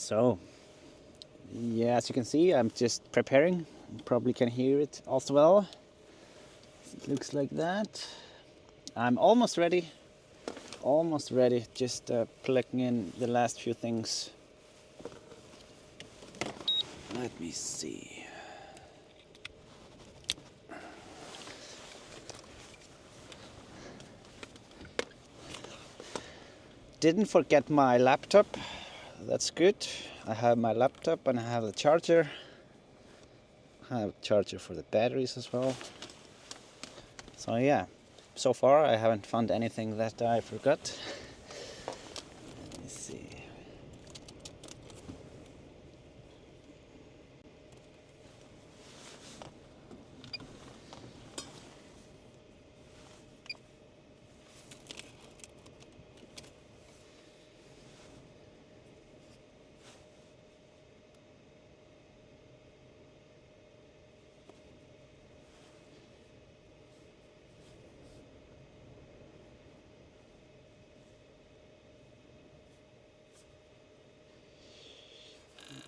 So, yeah, as you can see, I'm just preparing. You probably can hear it as well. It looks like that. I'm almost ready. Almost ready. Just plugging in the last few things. Let me see. Didn't forget my laptop. That's good. I have my laptop and I have the charger. I have a charger for the batteries as well. So yeah, so far I haven't found anything that I forgot. Let me see.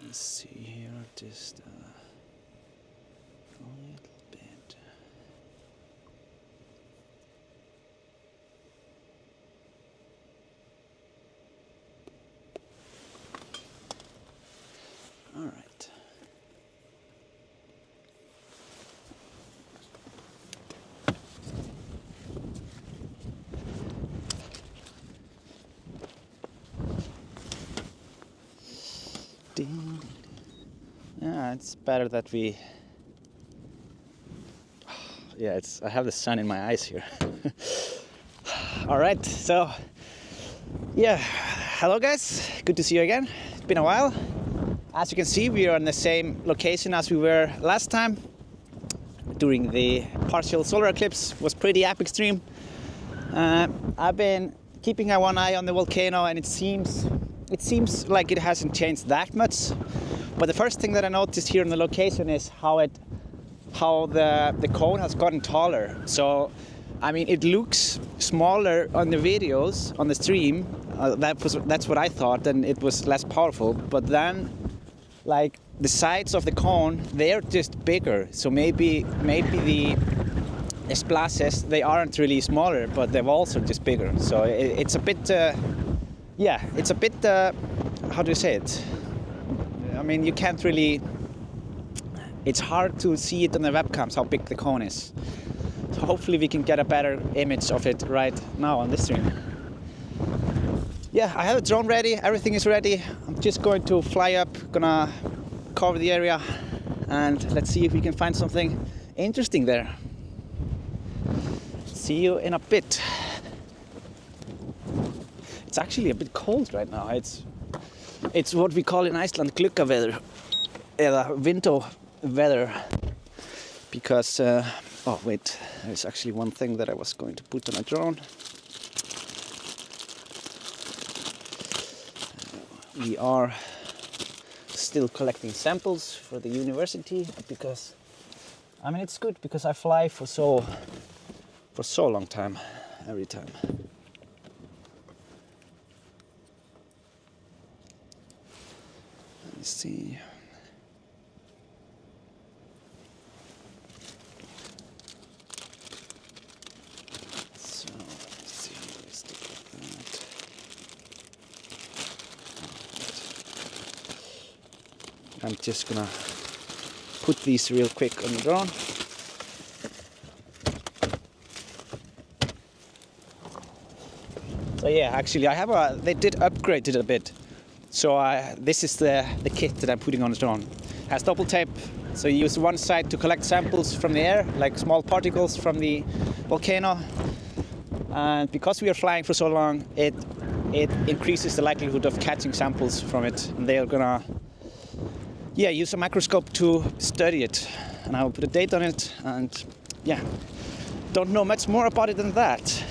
Let's see here, just a little bit. All right. Yeah, it's better that we... Yeah, I have the sun in my eyes here. All right, so yeah, hello guys, good to see you again. It's been a while. As you can see, we are on the same location as we were last time during the partial solar eclipse. It was pretty epic stream. I've been keeping one eye on the volcano, and it seems like it hasn't changed that much. But the first thing that I noticed here on the location is how the cone has gotten taller. So, I mean, it looks smaller on the videos on the stream. That's what I thought, and it was less powerful. But then, like, the sides of the cone, they're just bigger. So maybe the splashes, they aren't really smaller, but they're also just bigger. So it's a bit, yeah, it's a bit, how do you say it? I mean, you can't really, it's hard to see it on the webcams how big the cone is. So hopefully we can get a better image of it right now on this stream. Yeah, I have a drone ready, everything is ready. I'm just going to fly up, gonna cover the area, and let's see if we can find something interesting there. See you in a bit. It's actually a bit cold right now. It's what we call in Iceland gluggaveður, winter weather, because oh wait, there's actually one thing that I was going to put on a drone. We are still collecting samples for the university, because I mean, it's good because I fly for so long time, every time. Let me see. So let's see, let's look at that. I'm just gonna put these real quick on the drone. So yeah, actually they did upgrade it a bit. So this is the kit that I'm putting on the drone. It has double tape, so you use one side to collect samples from the air, like small particles from the volcano. And because we are flying for so long, it increases the likelihood of catching samples from it. And they are gonna, yeah, use a microscope to study it. And I will put a date on it, and yeah, don't know much more about it than that.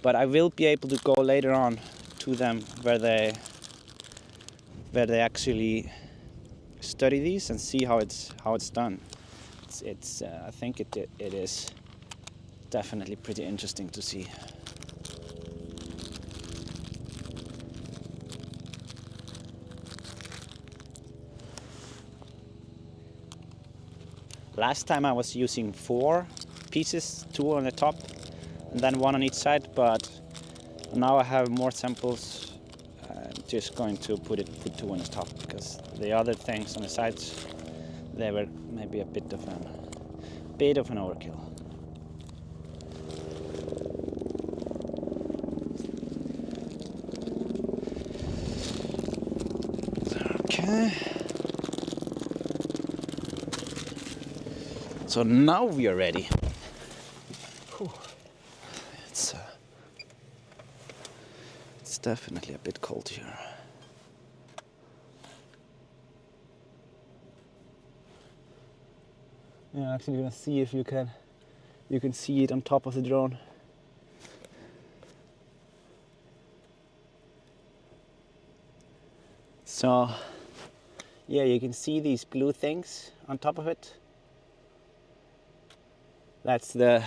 But I will be able to go later on to them where they actually study these and see how it's done. I think it is definitely pretty interesting to see. Last time I was using 4 pieces, 2 on the top and then 1 on each side, but now I have more samples. I'm just going to put 2 on the top because the other things on the sides, they were maybe a bit of an overkill. Okay. So now we are ready. Whew. It's definitely a bit cold here. Yeah, actually gonna see if you can see it on top of the drone. So yeah, you can see these blue things on top of it. That's the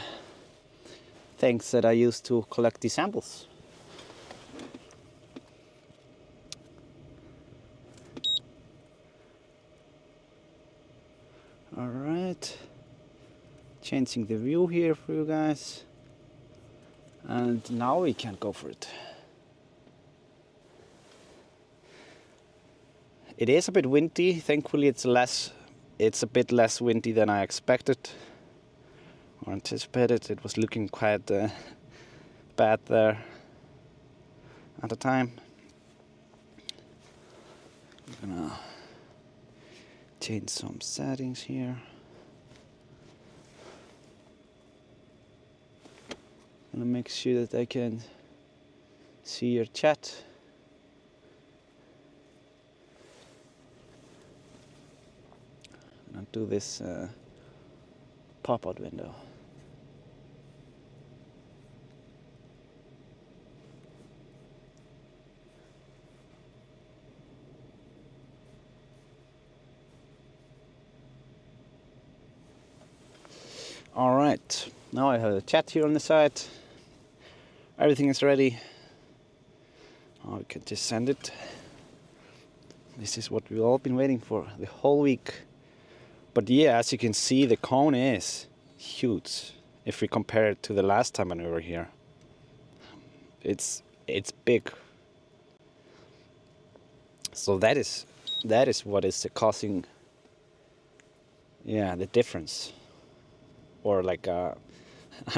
things that I use to collect these samples. All right, changing the view here for you guys, and now we can go for it. It is a bit windy. Thankfully it's a bit less windy than I expected or anticipated. It was looking quite bad there at the time. I'm gonna change some settings here. Gonna make sure that I can see your chat. Gonna do this pop-out window. All right, now I have the chat here on the side. Everything is ready. Oh, we can just send it. This is what we've all been waiting for the whole week. But yeah, as you can see, the cone is huge if we compare it to the last time when we were here. It's big. So that is what is causing, yeah, the difference. Or like, I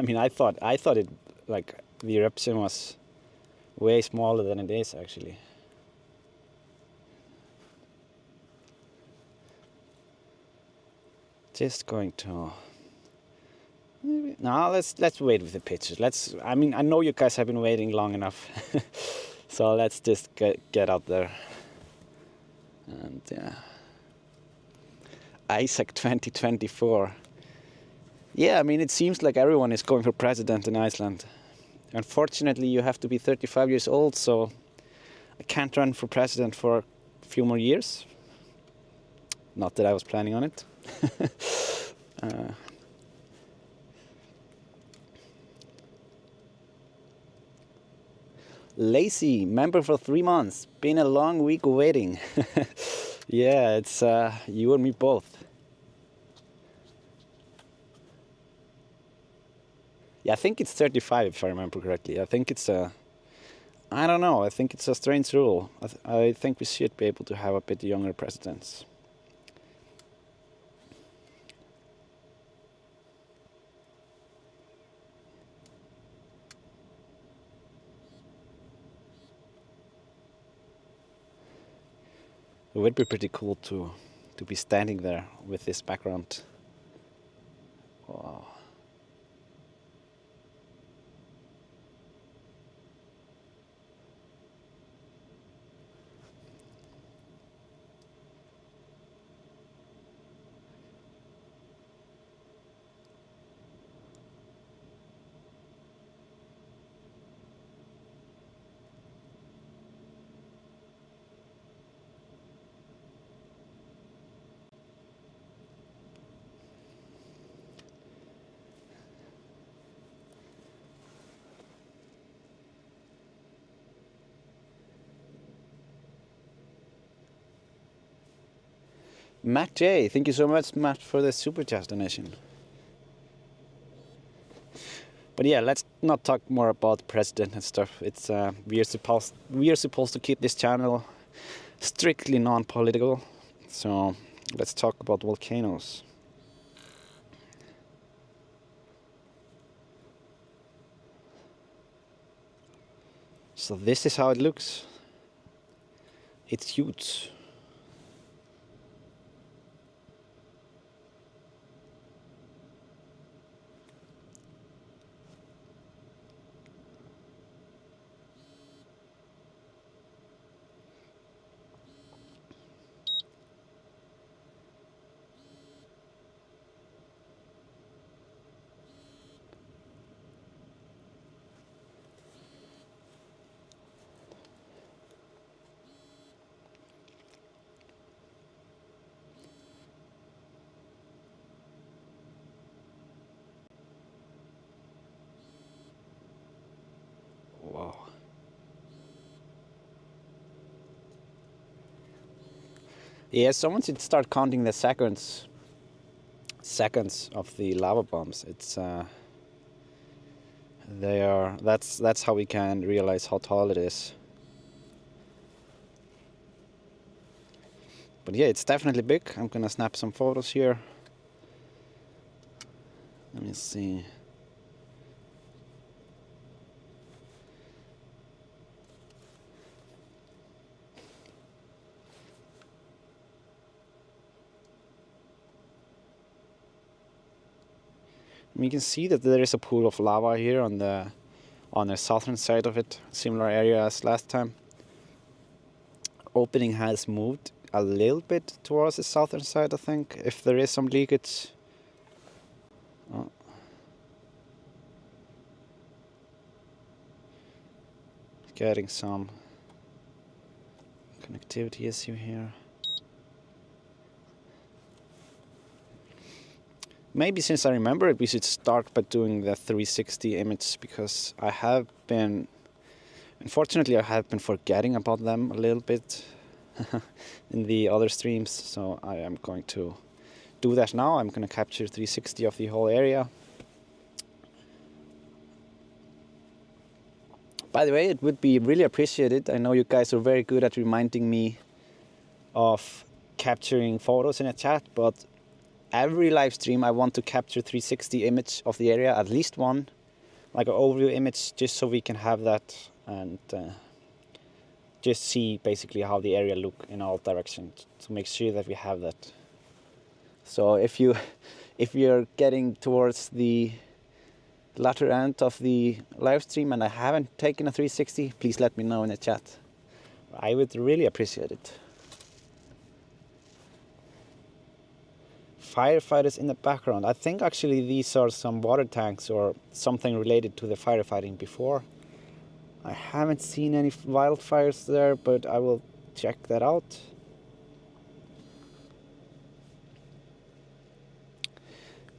mean, I thought it, like, the eruption was way smaller than it is actually. Just going to, now let's wait with the pictures. I mean, I know you guys have been waiting long enough, so let's just get out there. And yeah, Isaac 2024. Yeah, I mean, it seems like everyone is going for president in Iceland. Unfortunately, you have to be 35 years old, so I can't run for president for a few more years. Not that I was planning on it. Lazy, member for 3 months. Been a long week of waiting. Yeah, it's you and me both. Yeah, I think it's 35 if I remember correctly. I think it's I don't know, I think it's a strange rule. I think we should be able to have a bit younger presidents. It would be pretty cool to be standing there with this background. Wow. Matt J, thank you so much, Matt, for the super chat donation. But yeah, let's not talk more about the president and stuff. It's we are supposed to keep this channel strictly non-political. So let's talk about volcanoes. So this is how it looks. It's huge. Wow. Yeah, someone should start counting the seconds of the lava bombs. It's that's how we can realize how tall it is. But yeah, it's definitely big. I'm gonna snap some photos here. Let me see. You can see that there is a pool of lava here on the southern side of it, similar area as last time. Opening has moved a little bit towards the southern side, I think, if there is some leakage. Oh. Getting some connectivity issue here. Maybe since I remember it, we should start by doing the 360 image, because unfortunately I have been forgetting about them a little bit in the other streams, so I am going to do that now. I'm going to capture 360 of the whole area. By the way, it would be really appreciated. I know you guys are very good at reminding me of capturing photos in a chat, but every live stream I want to capture 360 image of the area, at least one, like an overview image, just so we can have that and just see basically how the area look in all directions, to make sure that we have that. So if you're getting towards the latter end of the live stream and I haven't taken a 360, please let me know in the chat. I would really appreciate it. Firefighters in the background. I think actually these are some water tanks or something related to the firefighting before. I haven't seen any wildfires there, but I will check that out.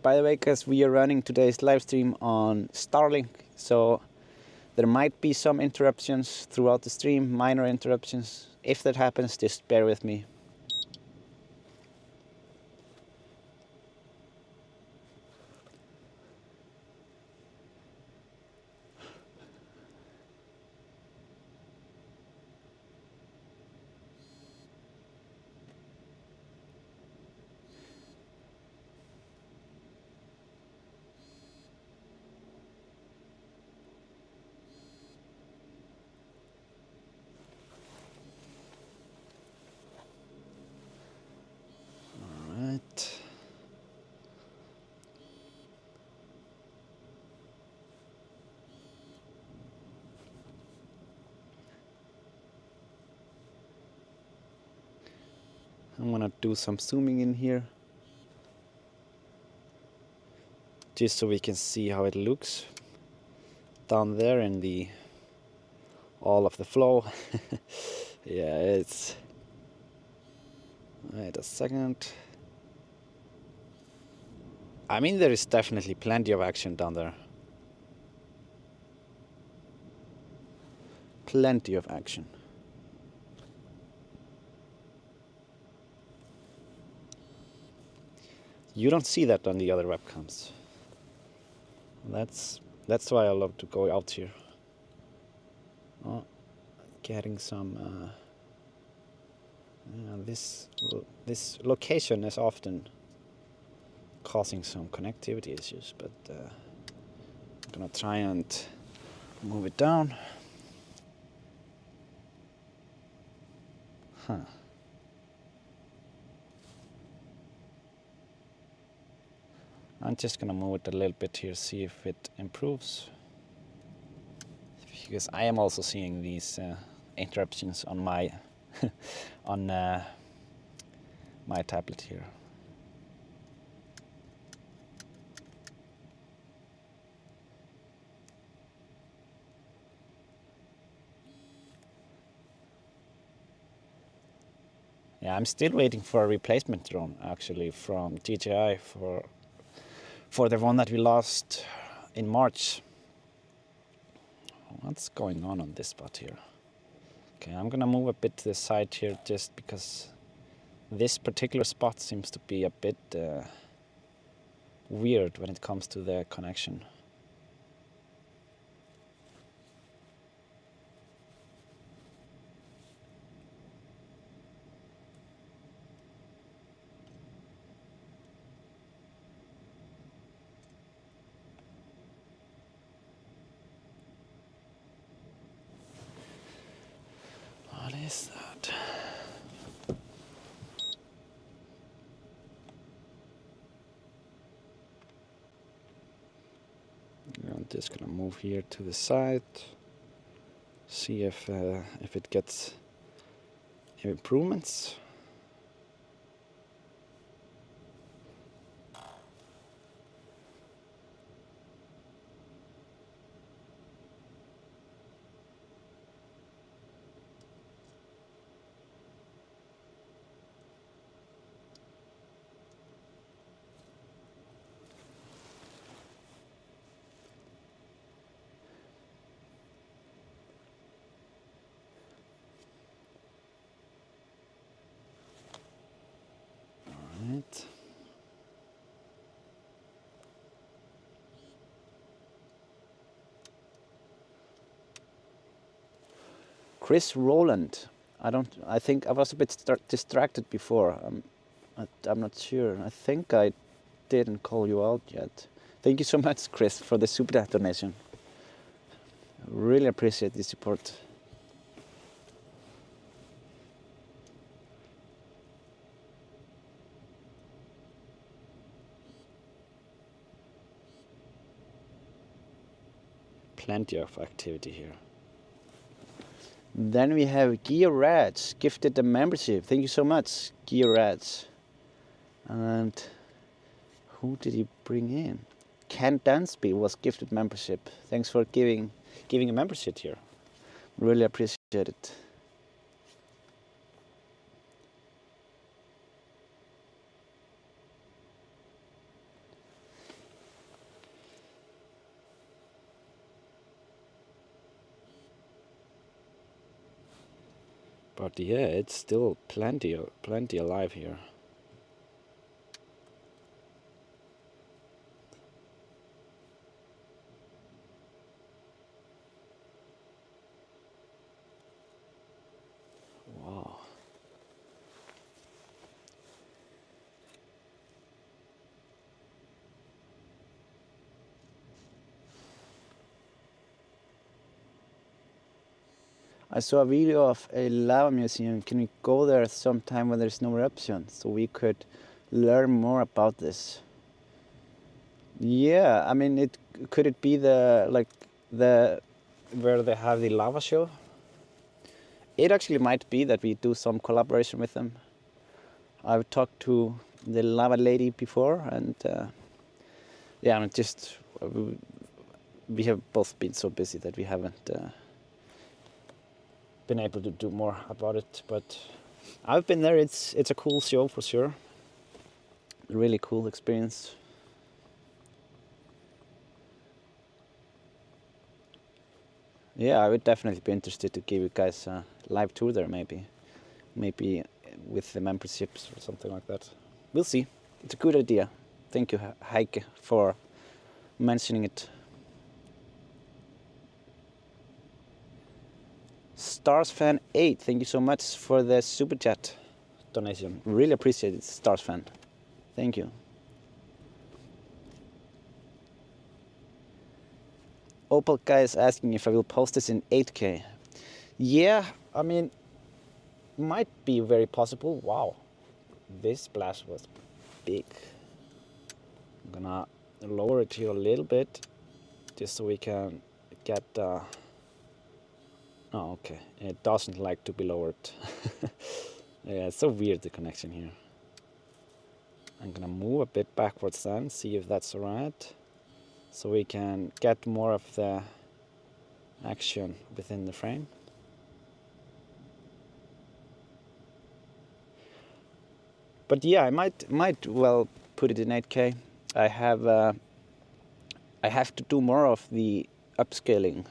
By the way, guys, we are running today's live stream on Starlink, so there might be some interruptions throughout the stream, minor interruptions. If that happens, just bear with me. I'm gonna do some zooming in here, just so we can see how it looks down there in the all of the flow. Yeah, it's... Wait a second. I mean, there is definitely plenty of action down there. Plenty of action. You don't see that on the other webcams. That's why I love to go out here. Oh, getting some. This location is often causing some connectivity issues, but I'm gonna try and move it down. Huh. I'm just gonna move it a little bit here, see if it improves. Because I am also seeing these interruptions on my on my tablet here. Yeah, I'm still waiting for a replacement drone actually from DJI for the one that we lost in March. What's going on this spot here? Okay, I'm gonna move a bit to the side here just because this particular spot seems to be a bit weird when it comes to the connection. What is that? I'm just gonna move here to the side, see if it gets improvements. Right. Chris Rowland. I think I was a bit distracted before. I'm not sure. I think I didn't call you out yet. Thank you so much, Chris, for the super donation. Really appreciate the support. Plenty of activity here. Then we have Gear Rats gifted the membership. Thank you so much, Gear Rats. And who did he bring in? Ken Dansby was gifted membership. Thanks for giving a membership here. Really appreciate it. But yeah, it's still plenty alive here. Wow. I saw a video of a lava museum. Can we go there sometime when there's no eruption so we could learn more about this? Yeah, I mean, could it be the where they have the lava show? It actually might be that we do some collaboration with them. I've talked to the lava lady before, and yeah, I'm just we have both been so busy that we haven't been able to do more about it. But I've been there. It's a cool show for sure. Really cool experience. Yeah, I would definitely be interested to give you guys a live tour there, maybe with the memberships or something like that. We'll see. It's a good idea. Thank you, Heike, for mentioning it. Stars Fan 8, thank you so much for the super chat donation. Really appreciate it, Stars Fan. Thank you. Opal guy is asking if I will post this in 8K. Yeah, I mean, might be very possible. Wow, this splash was big. I'm gonna lower it here a little bit, just so we can get. Oh, okay. It doesn't like to be lowered. Yeah, it's so weird, the connection here. I'm gonna move a bit backwards then, see if that's alright, so we can get more of the action within the frame. But yeah, I might well put it in 8K. I have to do more of the upscaling.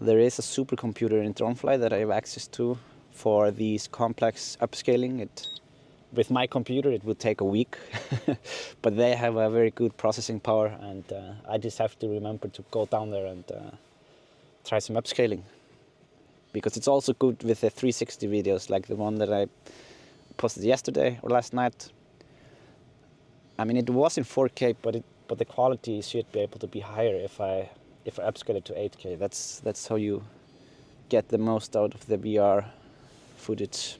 There is a supercomputer in Dronefly that I have access to for these complex upscaling. With my computer it would take a week, but they have a very good processing power, and I just have to remember to go down there and try some upscaling. Because it's also good with the 360 videos, like the one that I posted yesterday or last night. I mean, it was in 4K, but the quality should be able to be higher if I upscale it to 8K. That's how you get the most out of the VR footage.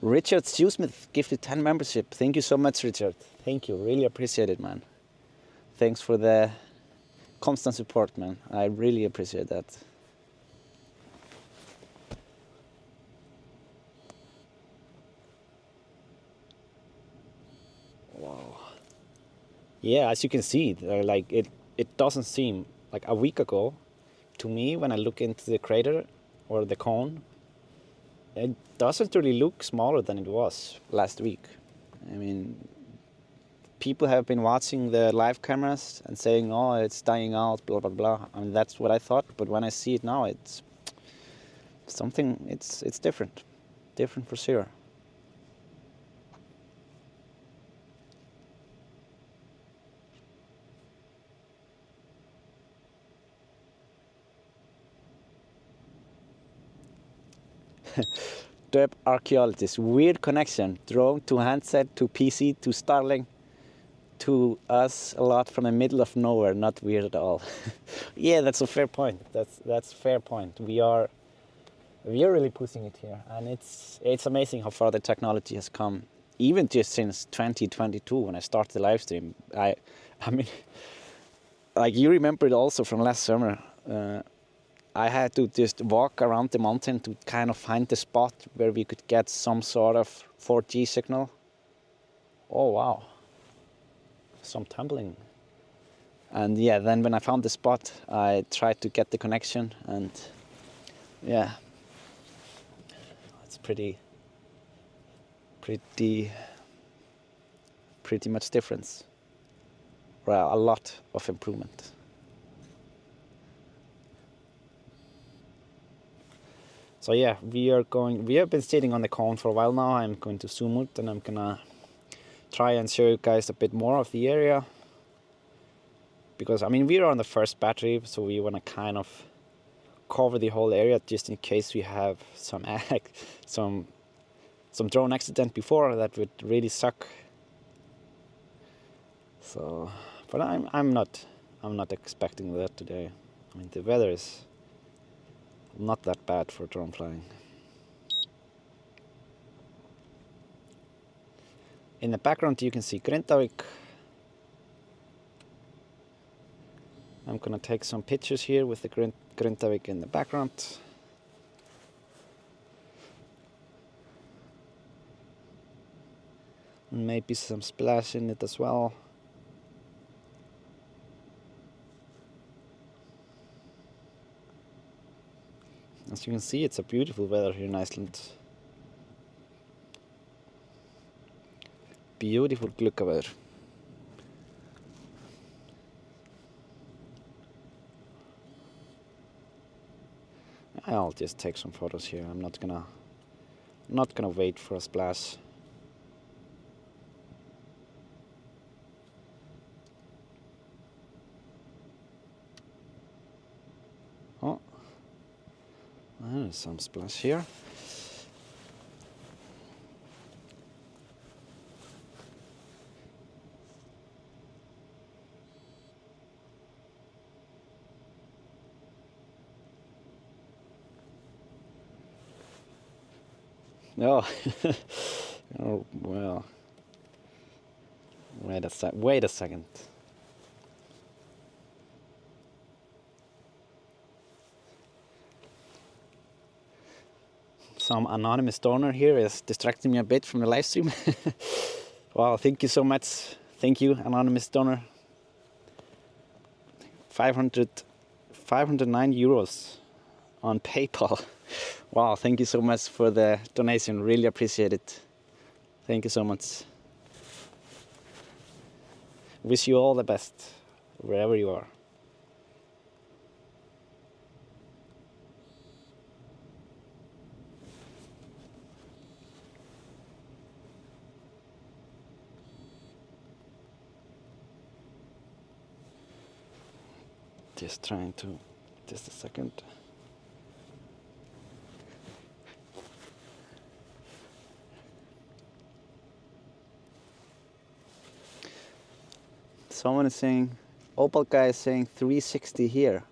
Richard Stewsmith gifted 10 membership. Thank you so much, Richard. Thank you. Really appreciate it, man. Thanks for the constant support, man. I really appreciate that. Wow. Yeah, as you can see, like it doesn't seem like a week ago to me when I look into the crater or the cone. It doesn't really look smaller than it was last week. I mean, people have been watching the live cameras and saying, oh, it's dying out, blah, blah, blah. I mean, that's what I thought, but when I see it now, it's something, it's different. Different for sure. Derp archaeologist, weird connection, drone to handset to PC to Starlink to us a lot from the middle of nowhere, not weird at all. Yeah, that's a fair point. That's a fair point. We are really pushing it here, and it's amazing how far the technology has come. Even just since 2022 when I started the live stream. I mean, like you remember it also from last summer. I had to just walk around the mountain to kind of find the spot where we could get some sort of 4G signal. Oh wow, some tumbling. And yeah, then when I found the spot, I tried to get the connection, and yeah, it's pretty much difference. Well, a lot of improvement. So yeah, we have been sitting on the cone for a while now. I'm going to zoom out and I'm gonna try and show you guys a bit more of the area. Because I mean, we are on the first battery, so we wanna kind of cover the whole area just in case we have some drone accident before. That would really suck. So, but I'm not expecting that today. I mean, the weather is not that bad for drone flying. In the background you can see Grindavík. I'm gonna take some pictures here with the Grindavík in the background. And maybe some splash in it as well. As you can see, it's a beautiful weather here in Iceland. Beautiful gluggaveður. I'll just take some photos here. I'm not gonna wait for a splash. There's some splash here. Oh, oh well. Wait a second. Some anonymous donor here is distracting me a bit from the live stream. Wow, thank you so much. Thank you, anonymous donor. 509 euros on PayPal. Wow, thank you so much for the donation. Really appreciate it. Thank you so much. Wish you all the best wherever you are. Just trying to, just a second. Someone is saying, Opal guy is saying 360 here.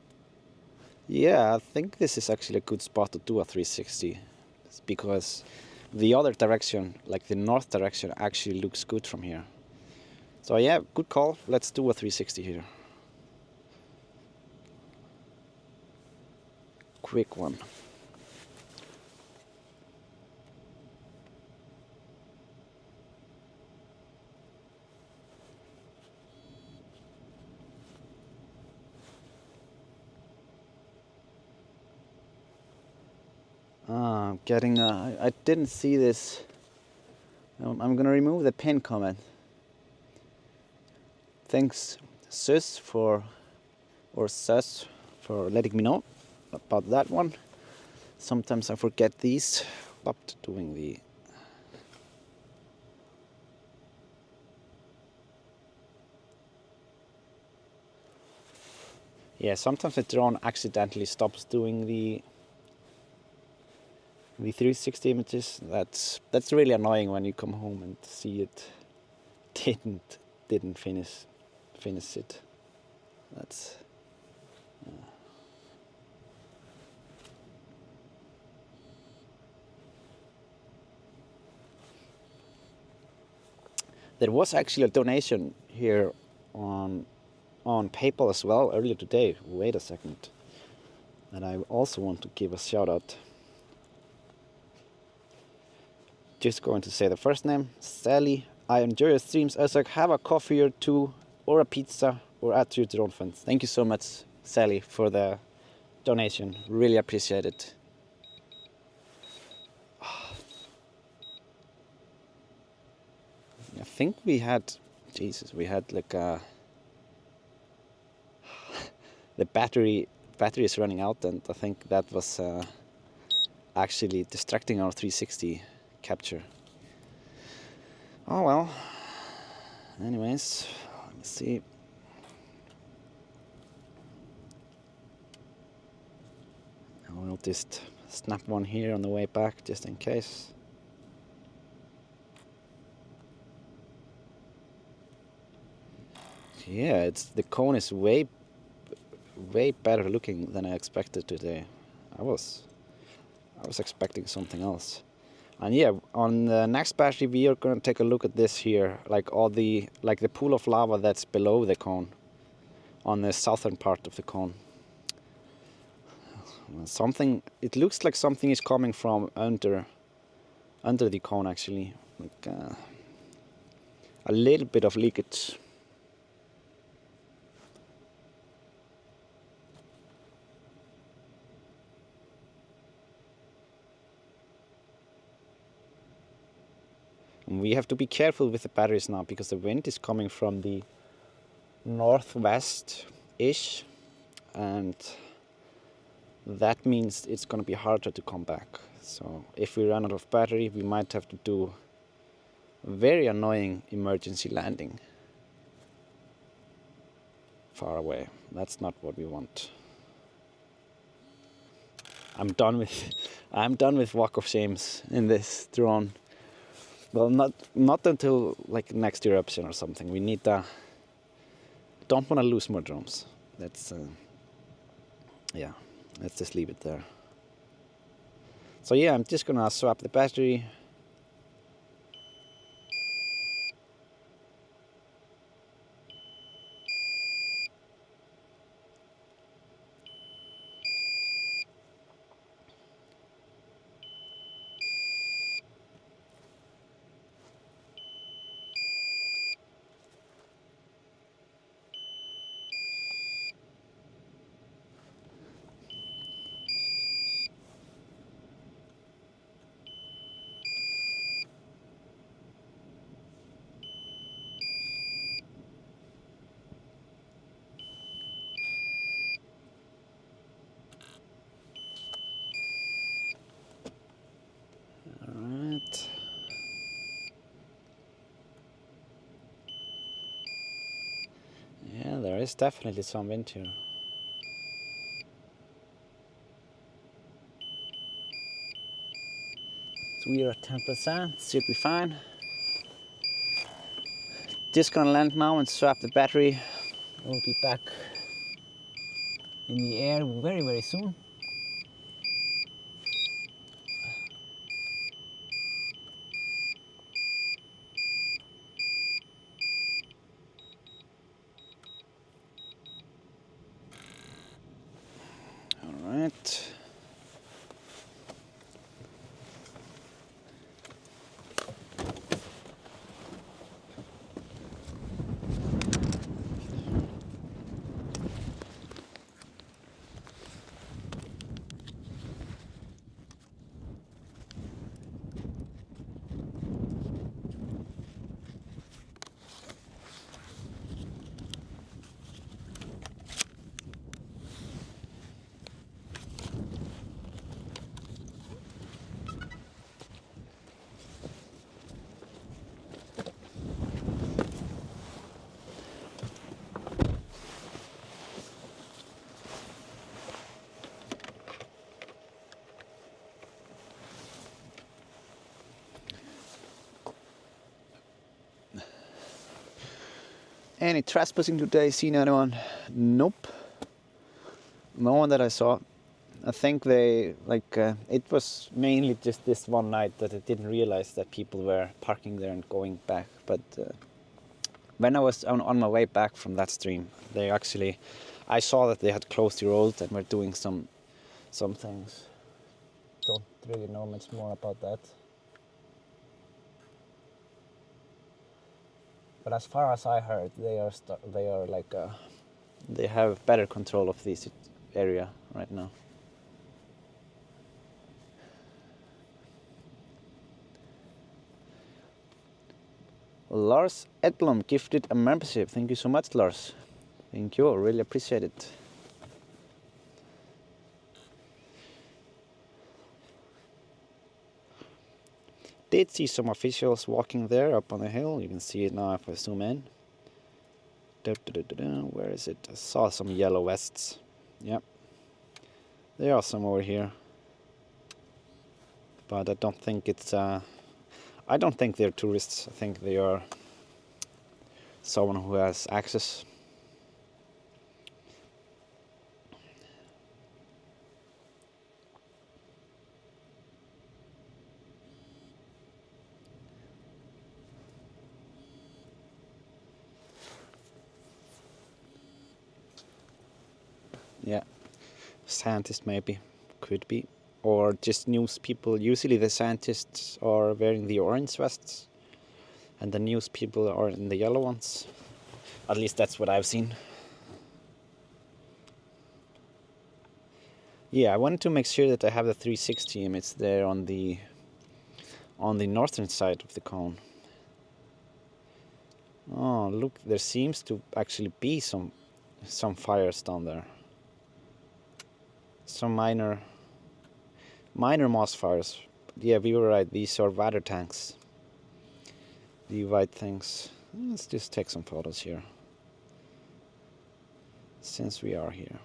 Yeah, I think this is actually a good spot to do a 360. It's because the other direction, like the north direction, actually looks good from here. So yeah, good call. Let's do a 360 here. Quick one. I'm getting I didn't see this. I'm gonna remove the pin comment. Thanks Sus for letting me know about that one. Sometimes I forget these. Stopped doing the sometimes the drone accidentally stops doing the 360 images. That's really annoying when you come home and see it didn't finish it. That's There was actually a donation here on PayPal as well earlier today. Wait a second. And I also want to give a shout out. Just going to say the first name, Sally. I enjoy your streams. As I have a coffee or two, or a pizza, or add to your drone funds. Thank you so much, Sally, for the donation. Really appreciate it. I think we had like a the battery is running out, and I think that was actually distracting our 360 capture. Oh well. Anyways, let me see. I'll just snap one here on the way back just in case. Yeah, the cone is way better looking than I expected today. I was expecting something else. And yeah, on the next battery we are going to take a look at this here, like the pool of lava that's below the cone, on the southern part of the cone. It looks like something is coming from under the cone actually, like a little bit of leakage. We have to be careful with the batteries now because the wind is coming from the northwest-ish, and that means it's going to be harder to come back. So if we run out of battery, we might have to do a very annoying emergency landing far away. That's not what we want. I'm done with walk of shames in this drone. Well, not until like next eruption or something. We need don't want to lose more drones. That's yeah. Let's just leave it there. So yeah, I'm just gonna swap the battery. Alright. Yeah, there is definitely some wind here. So we are at 10%, should be fine. Just gonna land now and swap the battery. We'll be back in the air very, very soon. Alright. Any trespassing today? Seen anyone? Nope. No one that I saw. I think they it was mainly just this one night that I didn't realize that people were parking there and going back. But when I was on my way back from that stream, I saw that they had closed the road and were doing some things. Don't really know much more about that. But as far as I heard, they have better control of this area right now. Lars Edblom gifted a membership. Thank you so much, Lars. Thank you, I really appreciate it. Did see some officials walking there up on the hill. You can see it now if I zoom in. Where is it? I saw some yellow vests. Yep. There are some over here. But I don't think it's I don't think they're tourists. I think they are someone who has access. Yeah, scientist maybe, could be, or just news people. Usually the scientists are wearing the orange vests and the news people are in the yellow ones. At least that's what I've seen. Yeah, I wanted to make sure that I have the 360 image there on the northern side of the cone. Oh, look, there seems to actually be some fires down there. Some minor moss fires. Yeah, we were right, these are water tanks. The white things. Let's just take some photos here, since we are here.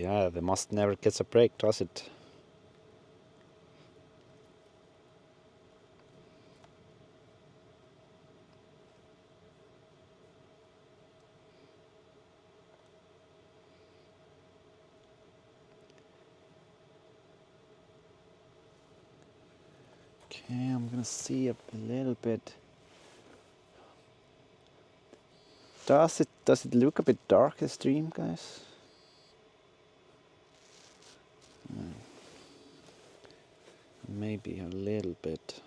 Yeah, the must never gets a break, does it? Okay, I'm gonna see a little bit. Does it look a bit dark, the stream, guys? Maybe a little bit.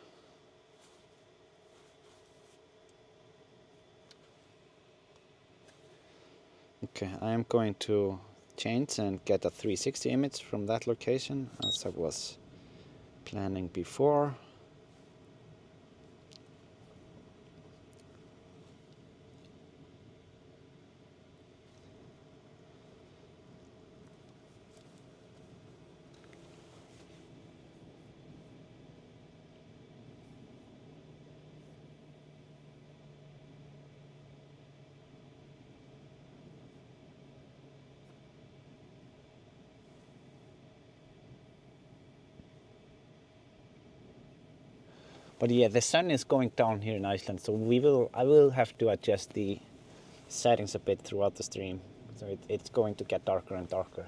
Okay, I am going to change and get a 360 image from that location as I was planning before. But yeah, the sun is going down here in Iceland, so I will have to adjust the settings a bit throughout the stream. So it's going to get darker and darker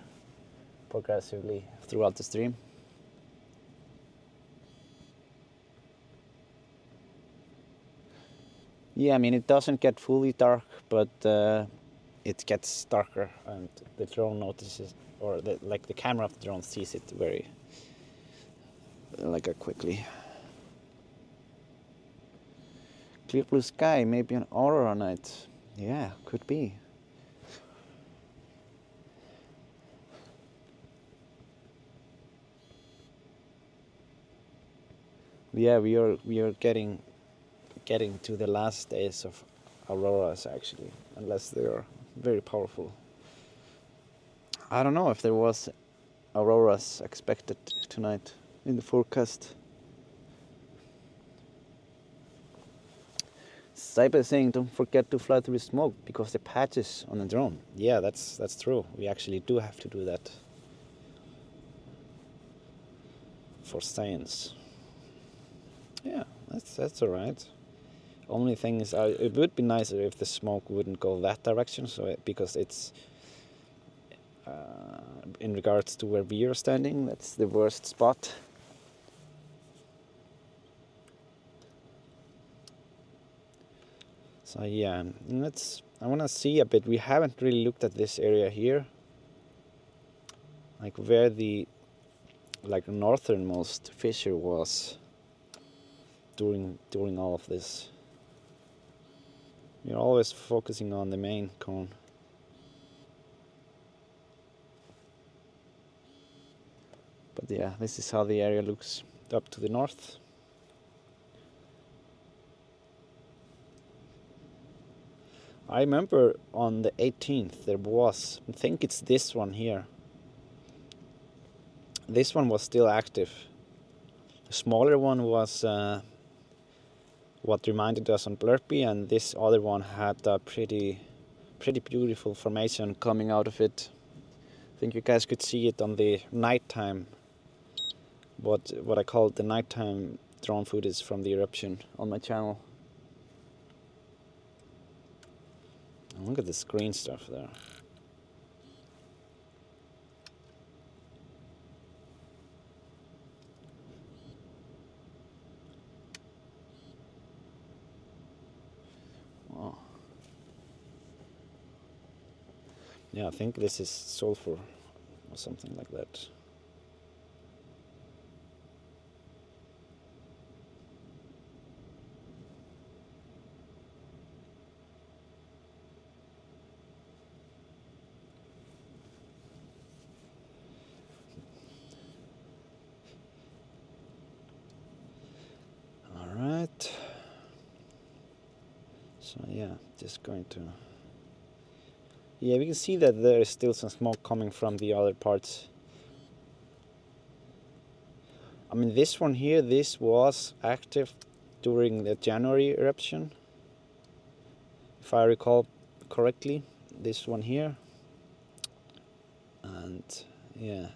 progressively throughout the stream. Yeah, I mean, it doesn't get fully dark, but it gets darker, and the drone notices, or the camera of the drone sees it very quickly. Clear blue sky, maybe an aurora night. Yeah, could be. Yeah, we are getting to the last days of auroras, actually, unless they are very powerful. I don't know if there was auroras expected tonight in the forecast. Cyber saying don't forget to fly through the smoke because the patches on the drone. Yeah, that's true. We actually do have to do that for science. Yeah, that's all right. Only thing is, it would be nicer if the smoke wouldn't go that direction. So because it's in regards to where we are standing, that's the worst spot. So yeah, I want to see a bit. We haven't really looked at this area here, like where the northernmost fissure was during all of this. You're always focusing on the main cone. But yeah, this is how the area looks up to the north. I remember on the 18th there was, I think it's this one here. This one was still active. The smaller one was what reminded us on Blurpy, and this other one had a pretty beautiful formation coming out of it. I think you guys could see it on the nighttime, what I call the nighttime drone footage from the eruption on my channel. And look at this green stuff there. Wow. Yeah, I think this is sulfur or something like that. Alright. So yeah, just going to... Yeah, we can see that there is still some smoke coming from the other parts. I mean, this one here, this was active during the January eruption, if I recall correctly. This one here, and And yeah,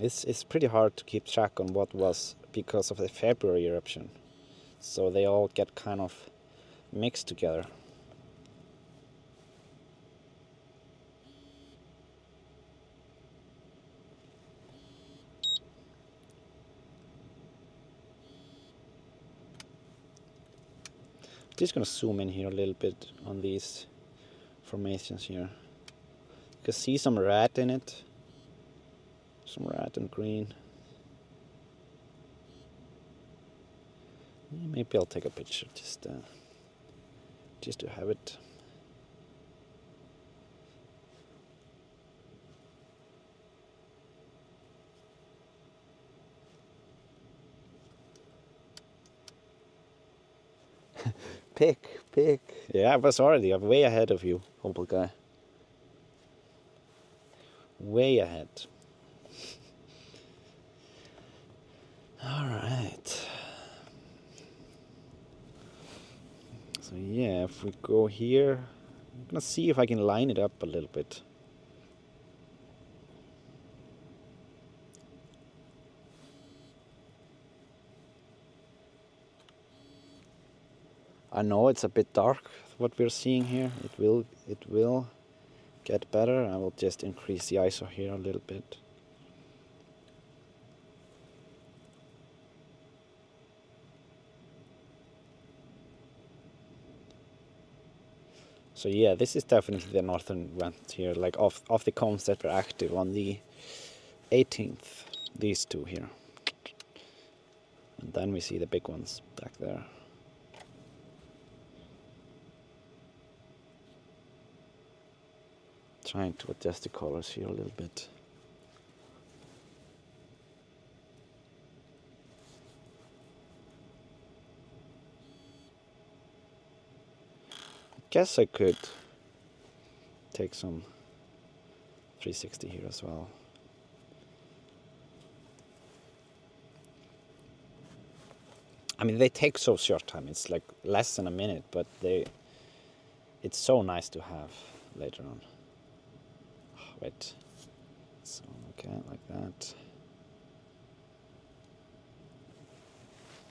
it's pretty hard to keep track on what was because of the February eruption, so they all get kind of mixed together. Just gonna zoom in here a little bit on these formations here. You can see some red in it, some red and green. Maybe I'll take a picture just to have it. Pick. Yeah, I was already way ahead of you, humble guy. Way ahead. All right. So yeah, if we go here, I'm gonna see if I can line it up a little bit. I know it's a bit dark what we're seeing here. It will get better. I will just increase the ISO here a little bit. So yeah, this is definitely the northern vent here, like of the cones that were active on the 18th, these two here. And then we see the big ones back there. Trying to adjust the colors here a little bit. Guess I could take some 360 here as well. I mean, they take so short time. It's like less than a minute, but it's so nice to have later on. Oh, wait. So, okay, like that.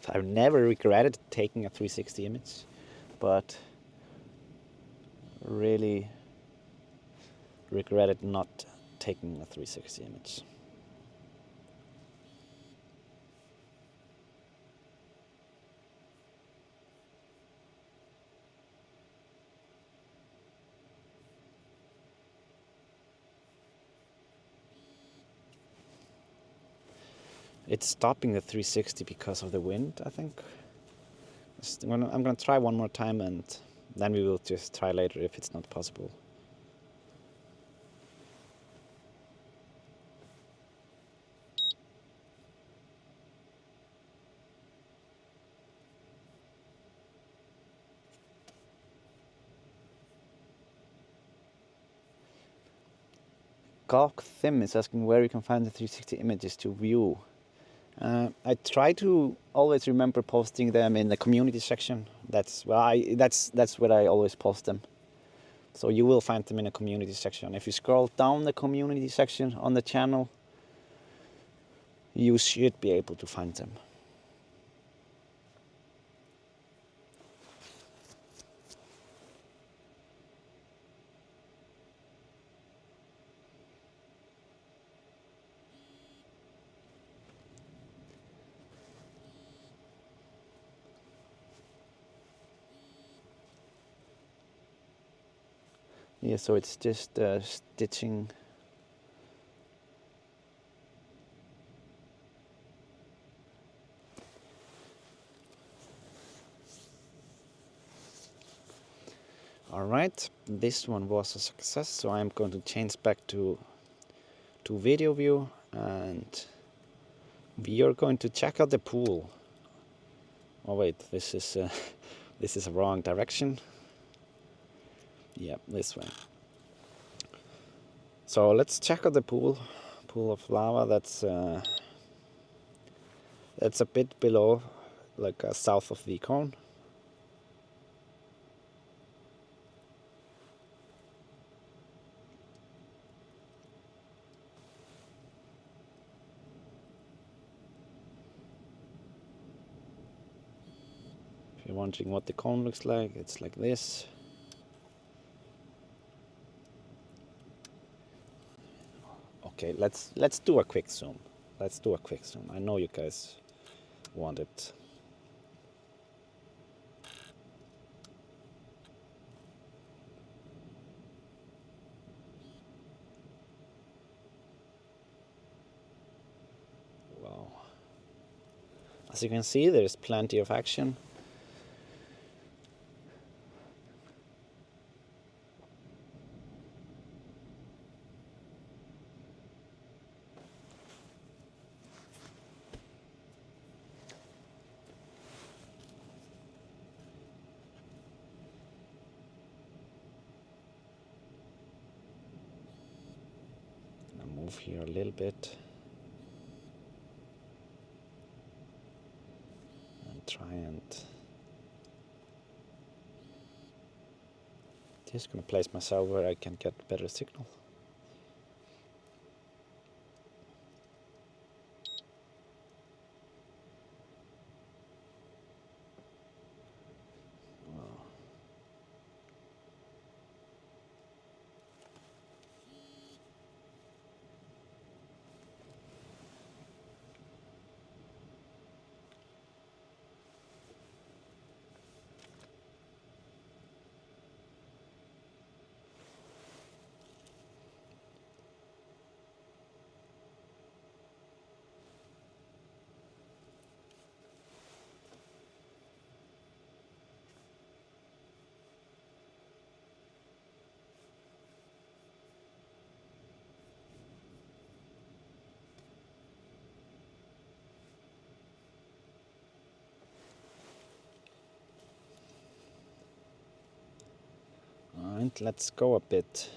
I've never regretted taking a 360 image, but really regretted not taking a 360 image. It's stopping the 360 because of the wind, I think. I'm gonna try one more time, and then we will just try later if it's not possible. Gawk Thim is asking where you can find the 360 images to view. I try to always remember posting them in the community section. That's where I always post them. So you will find them in the community section. If you scroll down the community section on the channel, you should be able to find them. Yeah, so it's just stitching. Alright, this one was a success, so I'm going to change back to video view, and we are going to check out the pool. Oh wait, this is this is a wrong direction. Yeah, this way. So let's check out the pool of lava. That's a bit below, like south of the cone. you're wondering what the cone looks like, it's like this. Okay, let's do a quick zoom. Let's do a quick zoom. I know you guys want it. Wow. As you can see, there's plenty of action. Move here a little bit and try and just gonna place myself where I can get better signal. Alright, let's go a bit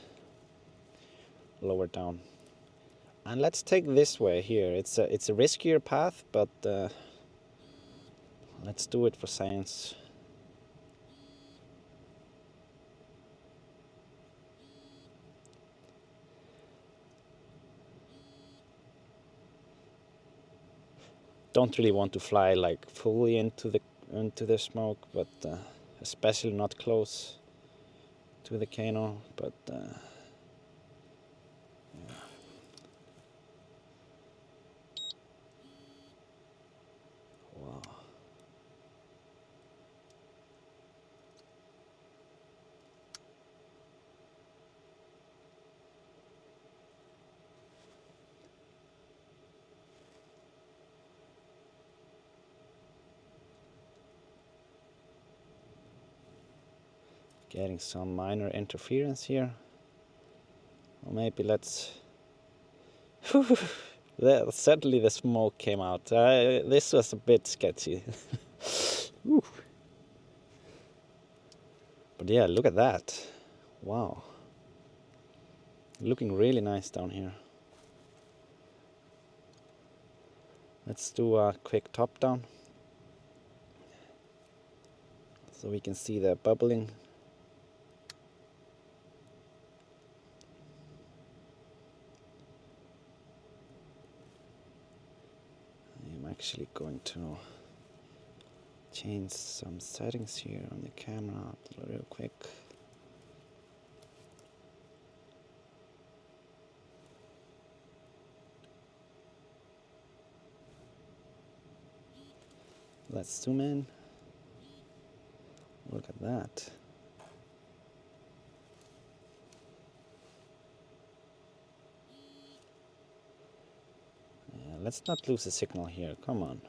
lower down. And let's take this way here. It's a riskier path, but let's do it for science. Don't really want to fly like fully into the smoke, but especially not close to the volcano. But yeah. Wow. Getting some minor interference here. Or maybe let's... Suddenly the smoke came out. This was a bit sketchy. But yeah, look at that. Wow. Looking really nice down here. Let's do a quick top down so we can see the bubbling. I'm actually going to change some settings here on the camera real quick. Let's zoom in. Look at that. Yeah, let's not lose the signal here. Come on.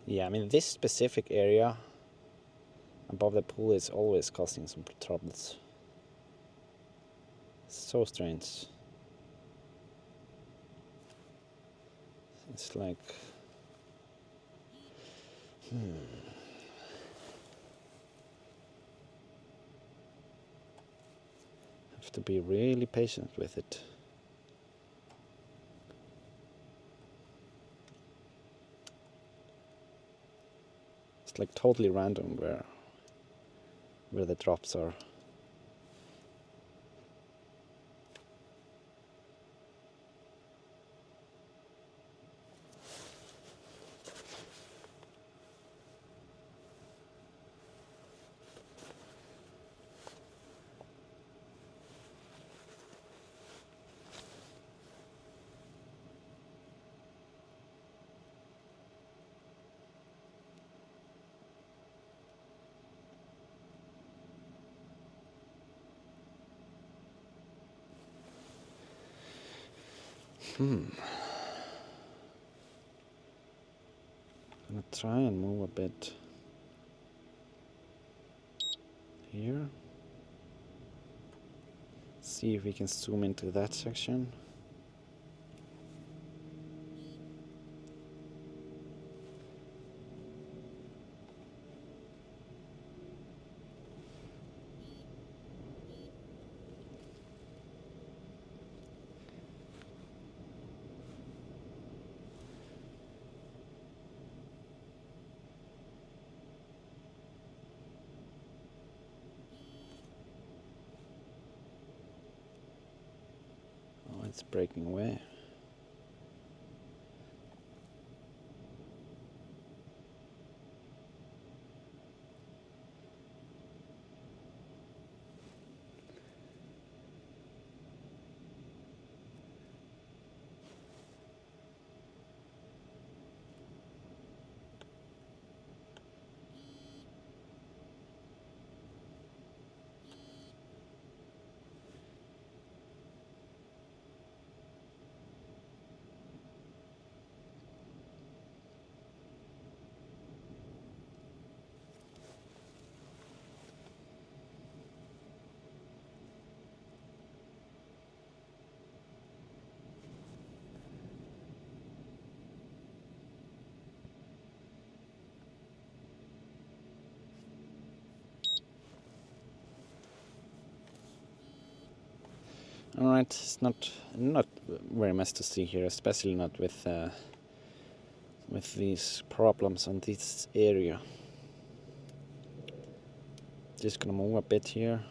Yeah, I mean, this specific area above the pool is always causing some troubles. So strange. It's like... Have to be really patient with it. It's like totally random where the drops are. I'm gonna try and move a bit here. See if we can zoom into that section. Oh, it's breaking away. All right, it's not very much to see here, especially not with these problems on this area. Just gonna move a bit here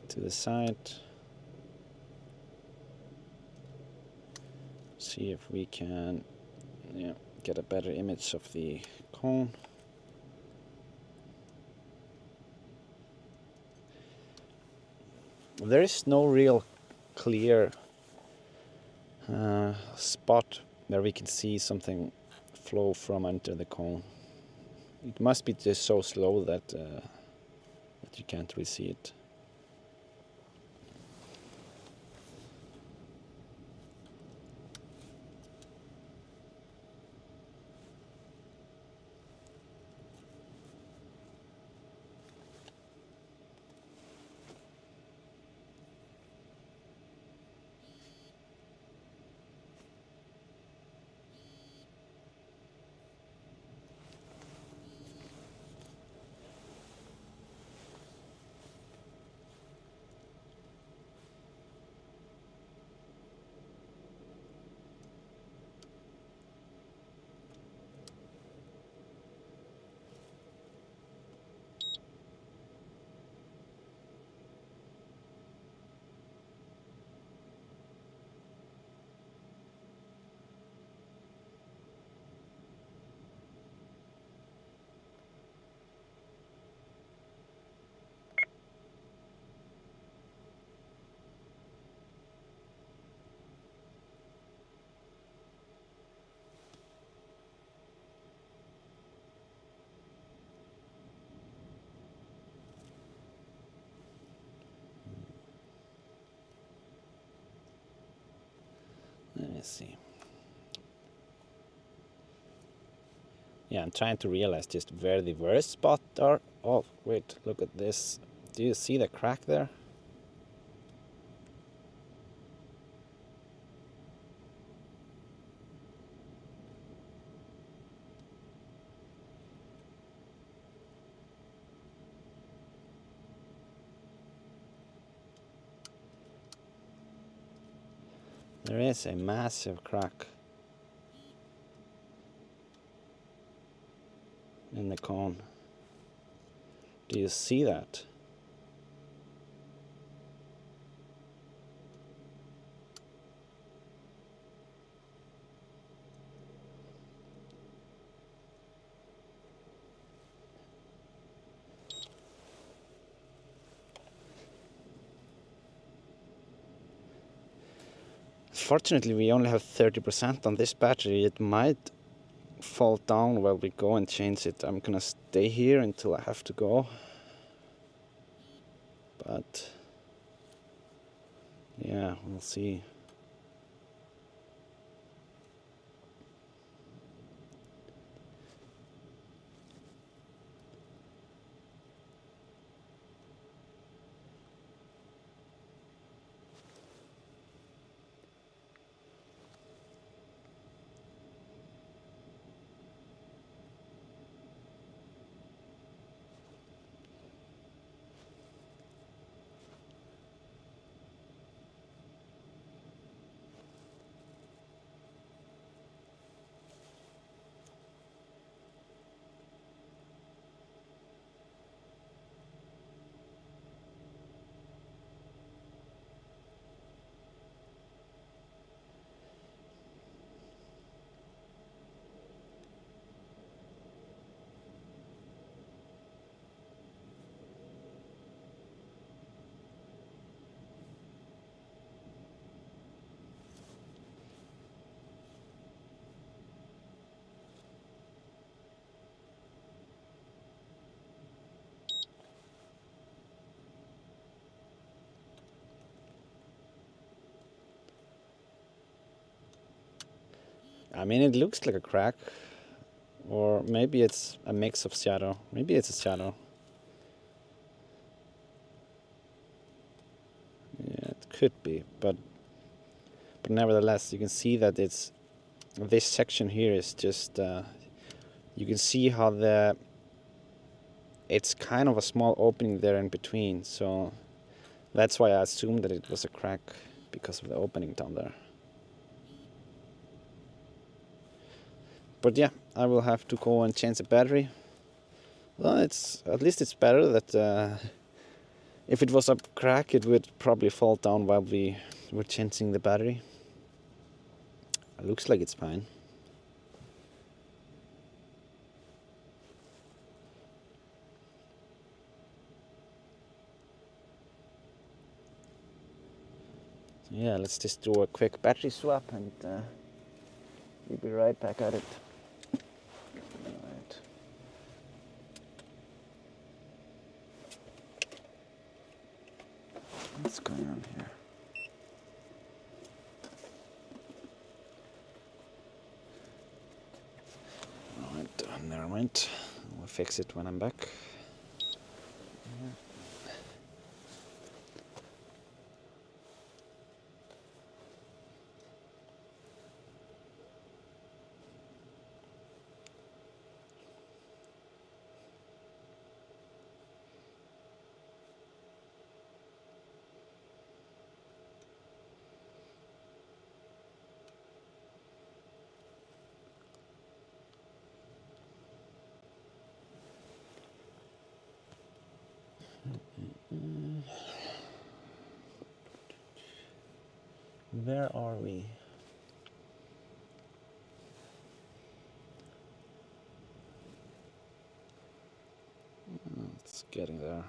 to the side. See if we can get a better image of the cone. There is no real clear spot where we can see something flow from under the cone. It must be just so slow that that you can't really see it. Let me see. Yeah, I'm trying to realize just where the worst spot are. Oh, wait, look at this. Do you see the crack there? There is a massive crack in the cone. Do you see that? Fortunately, we only have 30% on this battery. It might fall down while we go and change it. I'm gonna stay here until I have to go. But yeah, we'll see. I mean, it looks like a crack, or maybe it's a mix of shadow. Maybe it's a shadow. Yeah, it could be, but nevertheless, you can see that it's this section here is just. You can see how it's kind of a small opening there in between, so that's why I assumed that it was a crack because of the opening down there. But yeah, I will have to go and change the battery. Well, at least it's better that if it was a crack, it would probably fall down while we were changing the battery. It looks like it's fine. So yeah, let's just do a quick battery swap and we'll be right back at it. Alright. What's going on here? Alright, never mind. We'll fix it when I'm back. Where are we? It's getting there.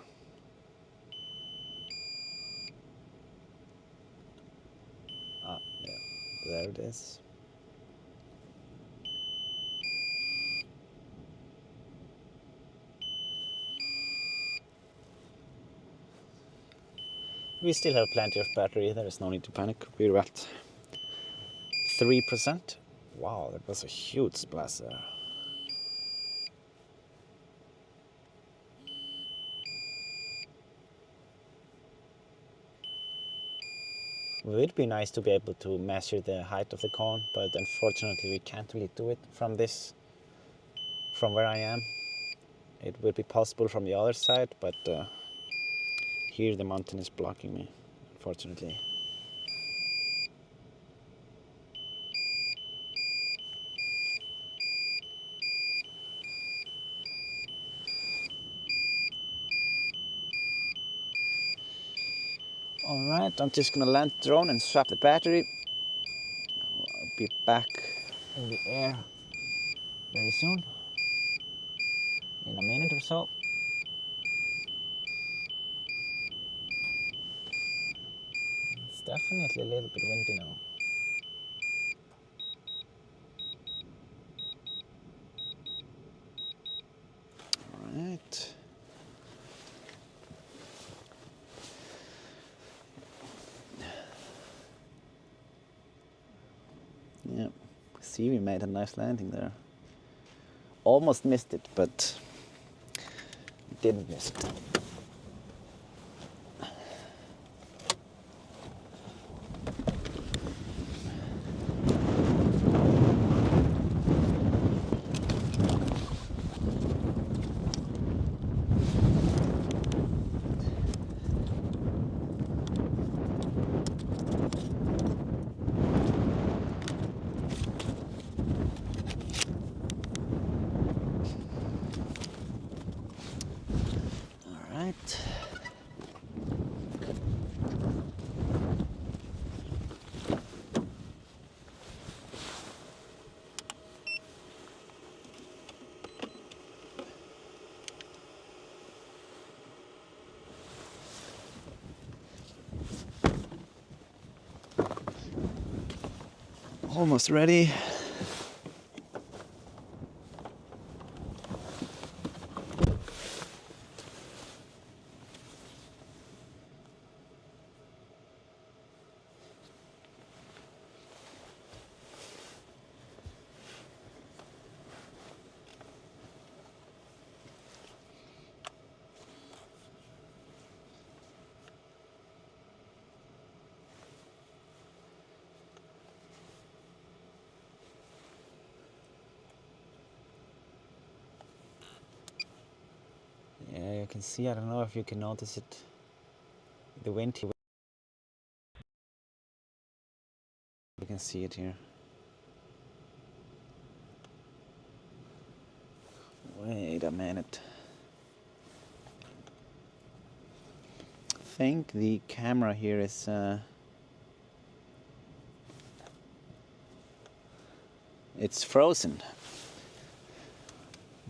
Ah, yeah, there it is. We still have plenty of battery, there is no need to panic. We're at 3%. Wow, that was a huge splash there. It would be nice to be able to measure the height of the cone, but unfortunately we can't really do it from where I am. It would be possible from the other side, but here the mountain is blocking me, unfortunately. Alright, I'm just gonna land the drone and swap the battery. I'll be back in the air very soon, in a minute or so. It's definitely a little bit windy now. Alright. Yeah, see, we made a nice landing there. Almost missed it, but didn't miss it. Almost ready. you can see, I don't know if you can notice it, the wind here. You can see it here. Wait a minute. I think the camera here is it's frozen.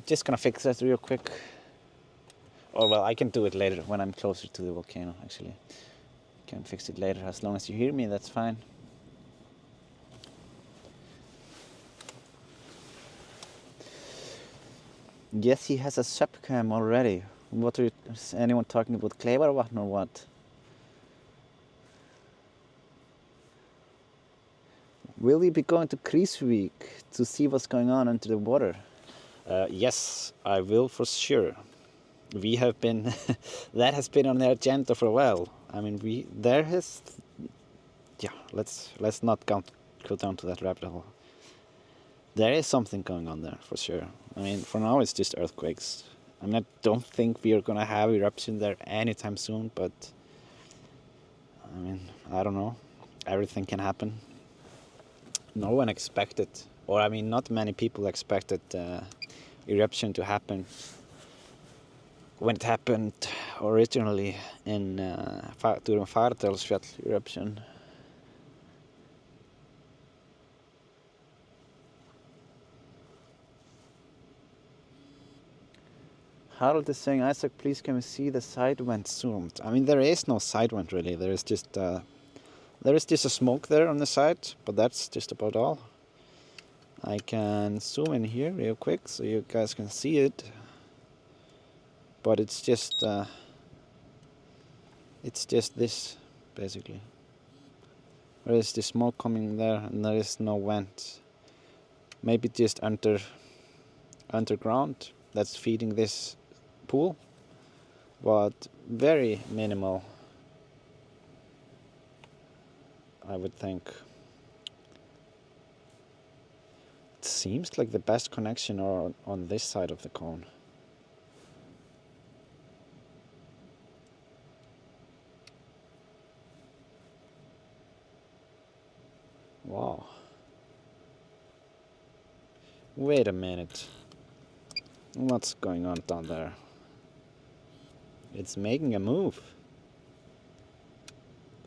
Just gonna fix that real quick. Or well, I can do it later when I'm closer to the volcano, actually. Can fix it later. As long as you hear me, that's fine. Yes, he has a subcam already. What are you, is anyone talking about Klevarvatn or what? Will you be going to Grindavík to see what's going on under the water? Yes, I will for sure. We have been, that has been on the agenda for a while. I mean, let's not go down to that rabbit hole. There is something going on there for sure. I mean, for now it's just earthquakes. I don't think we are gonna have eruption there anytime soon, but I mean, I don't know. Everything can happen. No one expected, or I mean, not many people expected eruption to happen when it happened originally in during Fagradalsfjall eruption. Harold is saying, Isaac, please can we see the side vent zoomed? I mean, there is no side vent really. There is just a smoke there on the side, but that's just about all. I can zoom in here real quick so you guys can see it. But it's just this basically. There is the smoke coming there, and there is no vent. Maybe just underground that's feeding this pool, but very minimal, I would think. It seems like the best connection are on this side of the cone. Wow. Wait a minute. What's going on down there? It's making a move.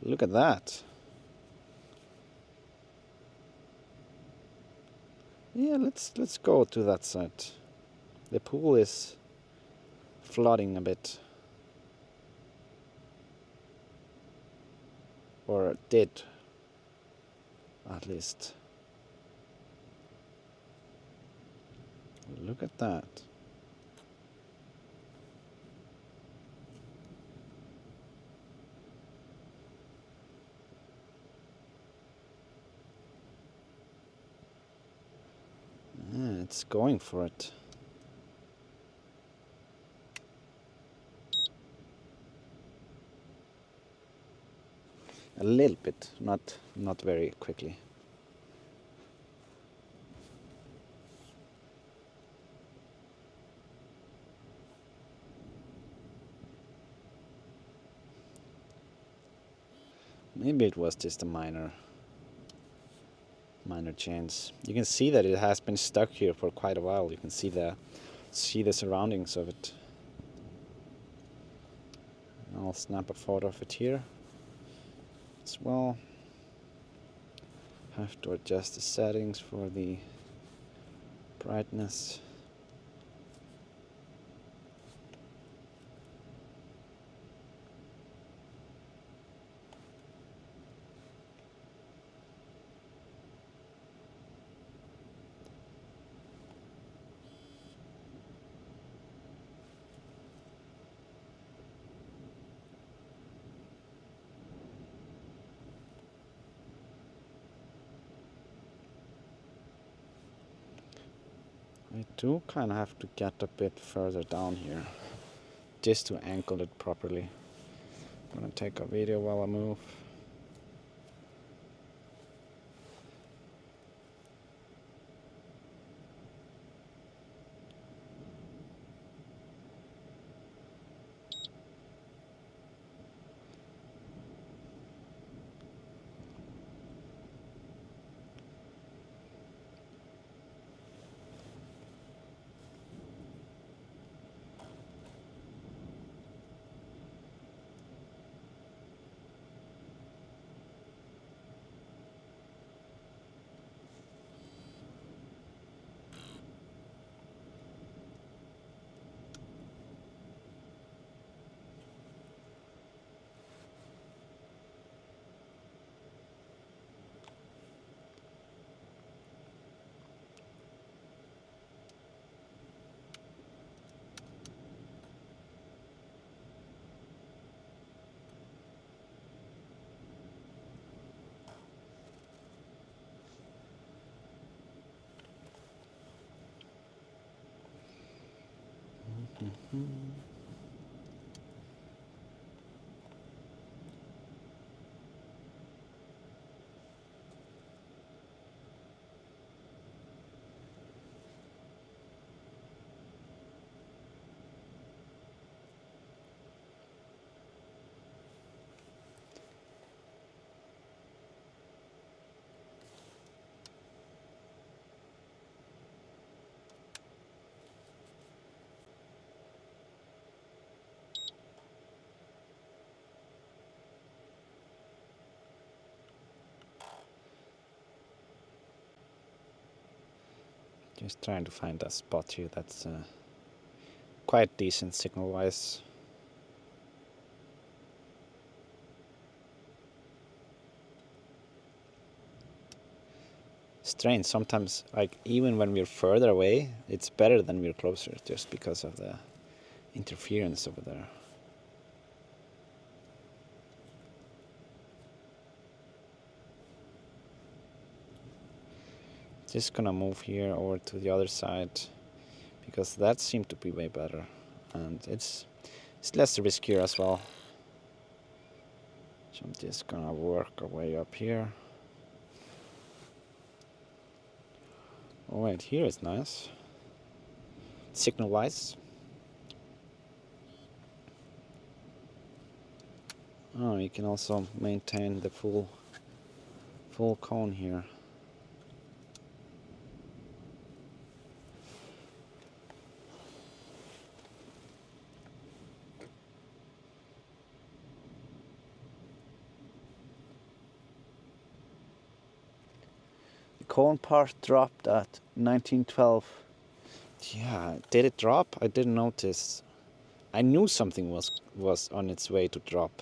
Look at that. Yeah, let's go to that side. The pool is flooding a bit. Or did, at least. Look at that. Yeah, it's going for it. A little bit, not very quickly. Maybe it was just a minor change. You can see that it has been stuck here for quite a while. You can see the surroundings of it. I'll snap a photo of it here as well. Have to adjust the settings for the brightness. I do kind of have to get a bit further down here just to angle it properly. I'm gonna take a video while I move. Just trying to find a spot here that's quite decent signal-wise. Strange, sometimes, like, even when we're further away, it's better than we're closer, just because of the interference over there. Just gonna move here over to the other side, because that seemed to be way better, and it's less riskier as well. So I'm just gonna work our way up here. Oh wait, here is nice, signal-wise. Oh, you can also maintain the full cone here. The cone part dropped at 1912. Yeah, did it drop? I didn't notice. I knew something was on its way to drop.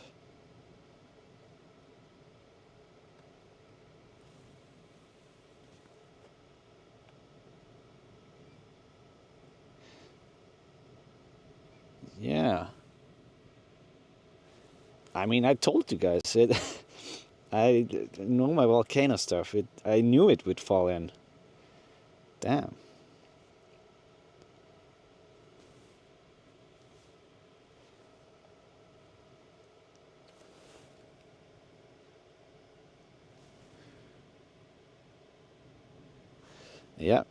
Yeah. I mean, I told you guys it. I know my volcano stuff. I knew it would fall in. Damn. Yeah.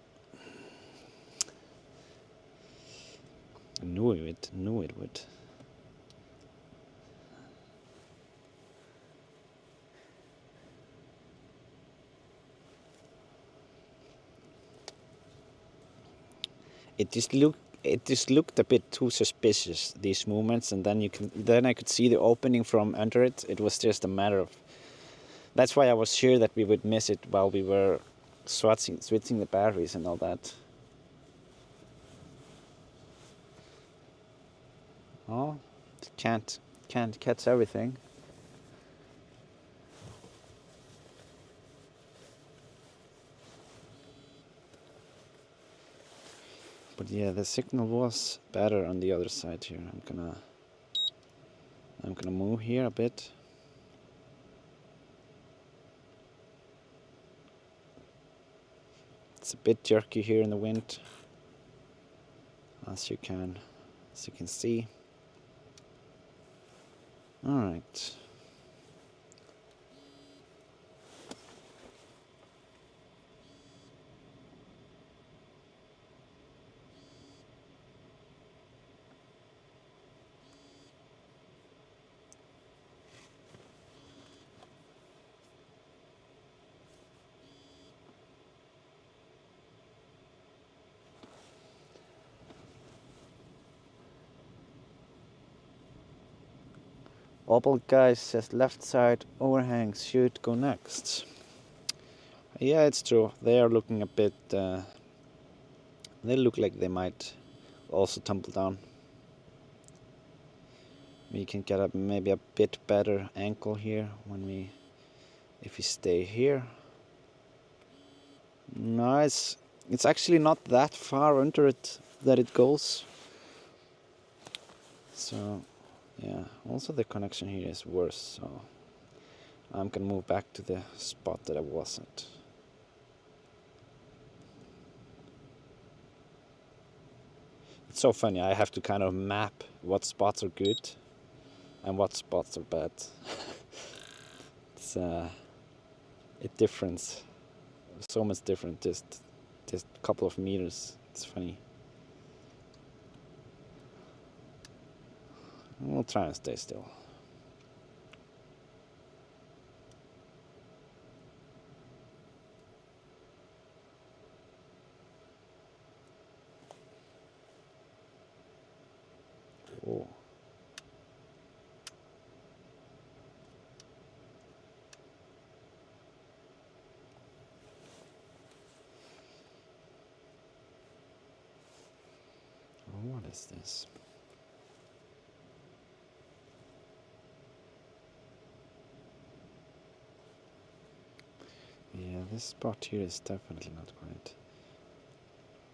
Knew it would. It just looked a bit too suspicious, these movements, and then I could see the opening from under it. It was just a matter of, that's why I was sure that we would miss it while we were switching the batteries and all that. Oh, can't catch everything. But yeah, the signal was better on the other side here. I'm gonna move here a bit. It's a bit jerky here in the wind, as you can see. All right. Opal guy says left side overhangs should go next. Yeah, it's true. They are looking a bit. They look like they might also tumble down. We can get maybe a bit better angle here if we stay here. No, it's actually not that far under it that it goes. So yeah, also the connection here is worse, so I'm gonna move back to the spot that I was at. It's so funny, I have to kind of map what spots are good and what spots are bad. It's a difference, so much different, just a couple of meters. It's funny. We'll try and stay still. Oh. What is this? Yeah, this spot here is definitely not great.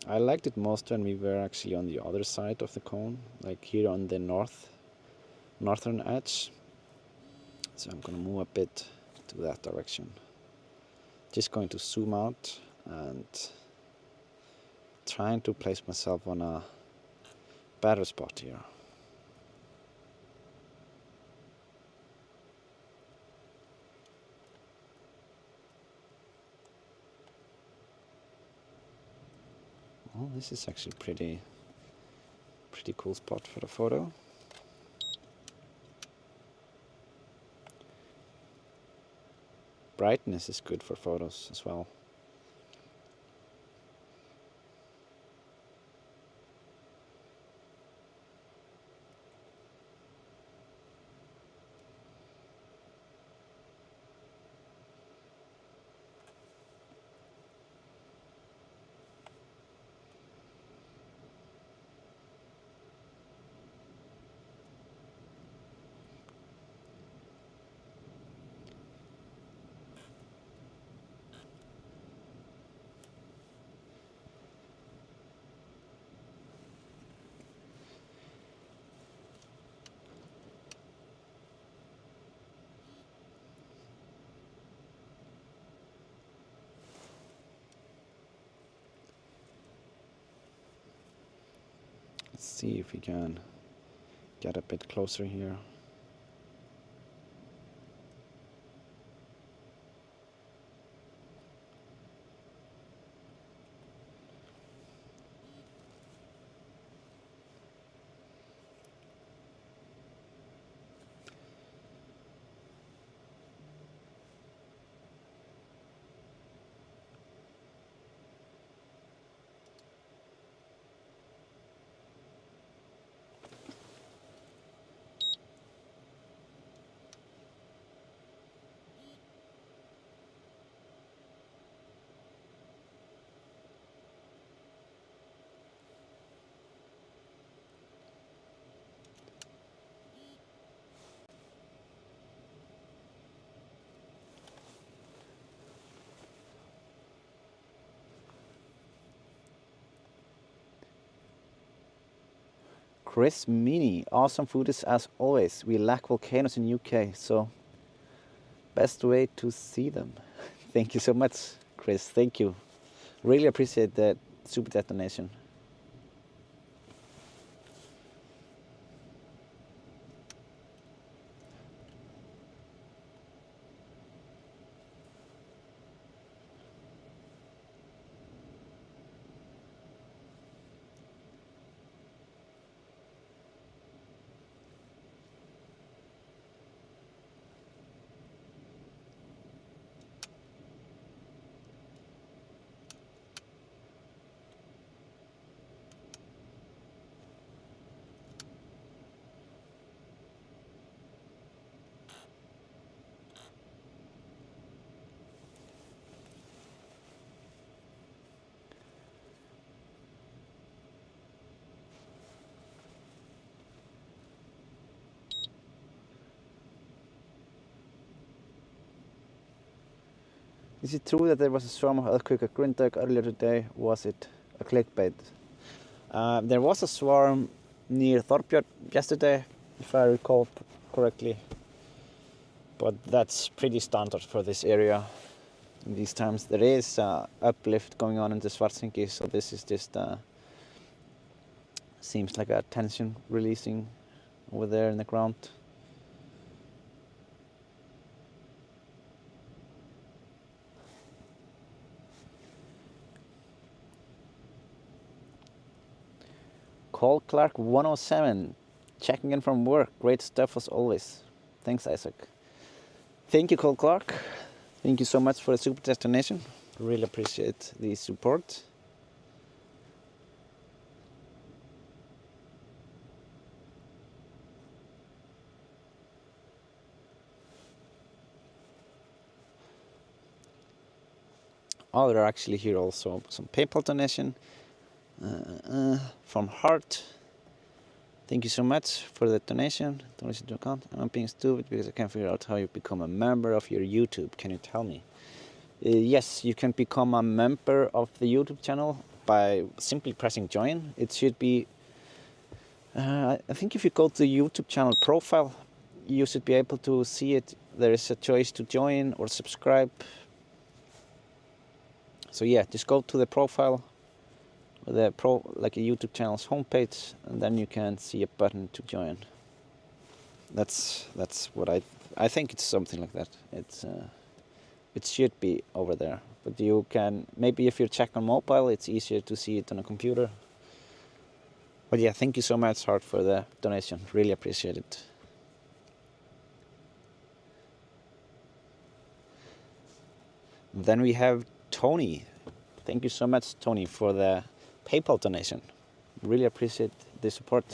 I liked it most when we were actually on the other side of the cone, like here on the northern edge. So I'm gonna move a bit to that direction. Just going to zoom out and trying to place myself on a better spot here. Well, this is actually pretty cool spot for the photo. Brightness is good for photos as well. Let's see if we can get a bit closer here. Chris Meany, awesome footage as always. We lack volcanoes in UK, so best way to see them. Thank you so much, Chris. Thank you. Really appreciate that super detonation. Is it true that there was a swarm of earthquake at Grindavík earlier today? Was it a clickbait? There was a swarm near Thorbjörn yesterday, if I recall correctly. But that's pretty standard for this area in these times. There is uplift going on in the Svartsengi, so this is just Seems like a tension releasing over there in the ground. Cole Clark 107, checking in from work. Great stuff as always. Thanks, Isaac. Thank you, Cole Clark. Thank you so much for the super chat donation. Really appreciate the support. Oh, there are actually here also some PayPal donation from Heart. Thank you so much for the donation. Donation to account. I'm being stupid because I can't figure out how you become a member of your YouTube. Can you tell me? Yes, you can become a member of the YouTube channel by simply pressing join. It should be, I think if you go to the YouTube channel profile, you should be able to see it. There is a choice to join or subscribe. So yeah, just go to the profile, like a YouTube channel's homepage, and then you can see a button to join. That's what I think it's something like that. It should be over there, but you can, maybe if you check on mobile, it's easier to see it on a computer. But yeah, thank you so much, Hart, for the donation. Really appreciate it. Then we have Tony. Thank you so much, Tony, for the PayPal donation. Really appreciate the support.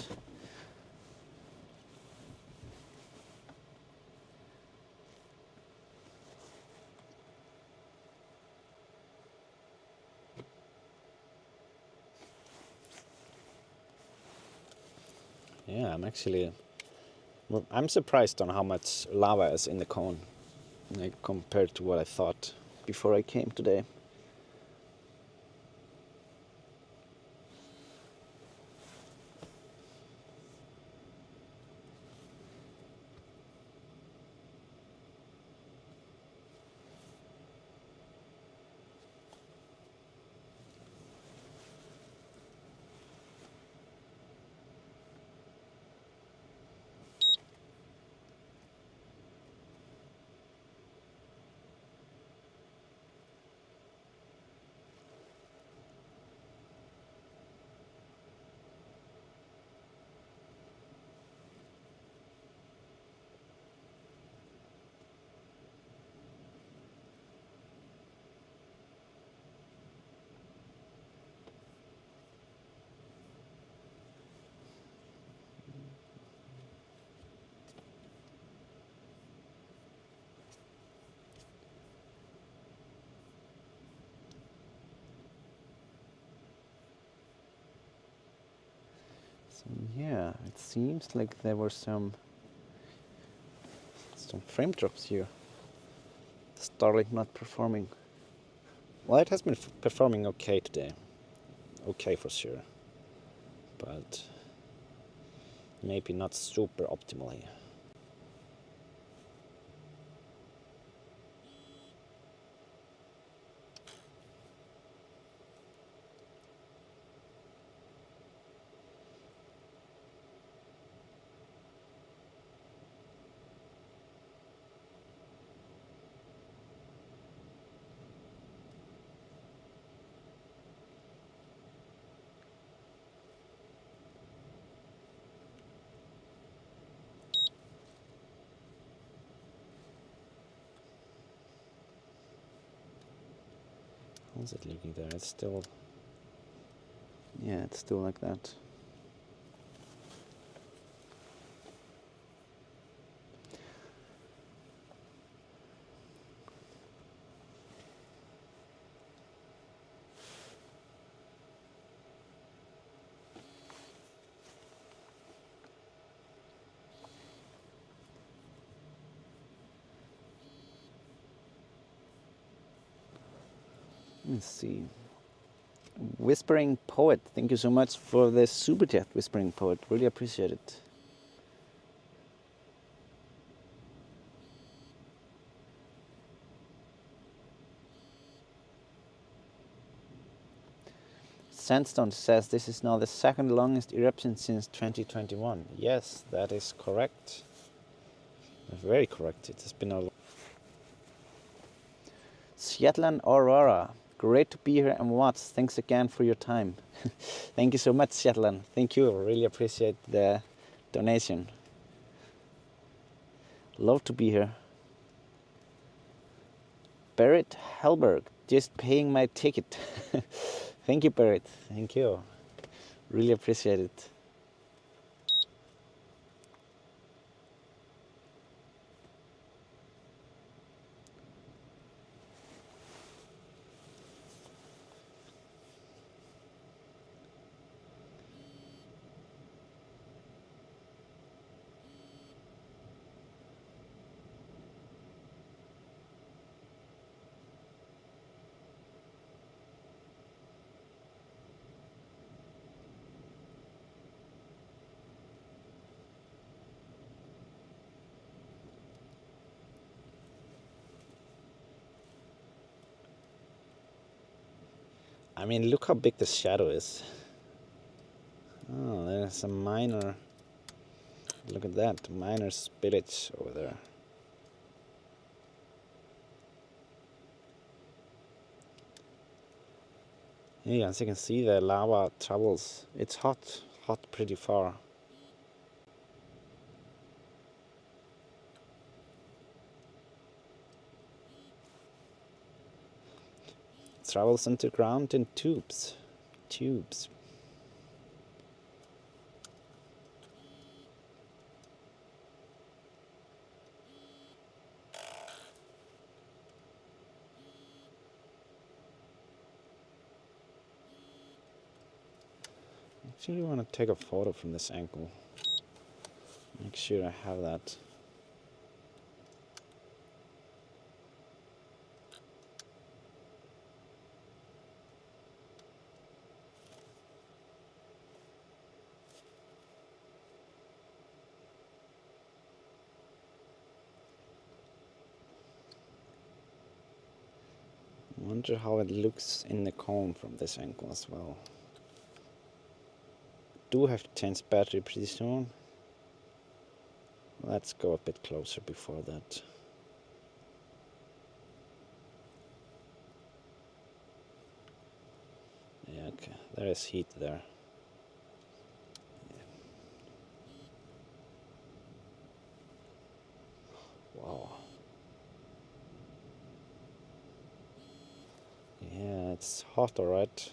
Yeah, I'm surprised on how much lava is in the cone, like compared to what I thought before I came today. So yeah, it seems like there were some frame drops here. Starlink not performing. Well, it has been performing okay today. Okay for sure. But maybe not super optimally. How's it looking there? It's still... Yeah, it's still like that. Let's see. Whispering Poet, thank you so much for the super chat, Whispering Poet. Really appreciate it. Sandstone says this is now the second longest eruption since 2021. Yes, that is correct. Very correct. It has been a Shetland Aurora. Great to be here and watch. Thanks again for your time. Thank you so much, Shetland. Thank you. Really appreciate the donation. Love to be here. Berit Helberg, just paying my ticket. Thank you, Berit. Thank you. Really appreciate it. I mean, look how big the shadow is. Oh, there's a minor, look at that, minor spillage over there. Yeah, as you can see, the lava travels. It's hot pretty far. It travels underground in tubes. I actually want to take a photo from this angle. Make sure I have that. I wonder how it looks in the cone from this angle as well. Do have to change battery pretty soon. Let's go a bit closer before that. Yeah, okay, there is heat there. Wow. Yeah, it's hot, alright.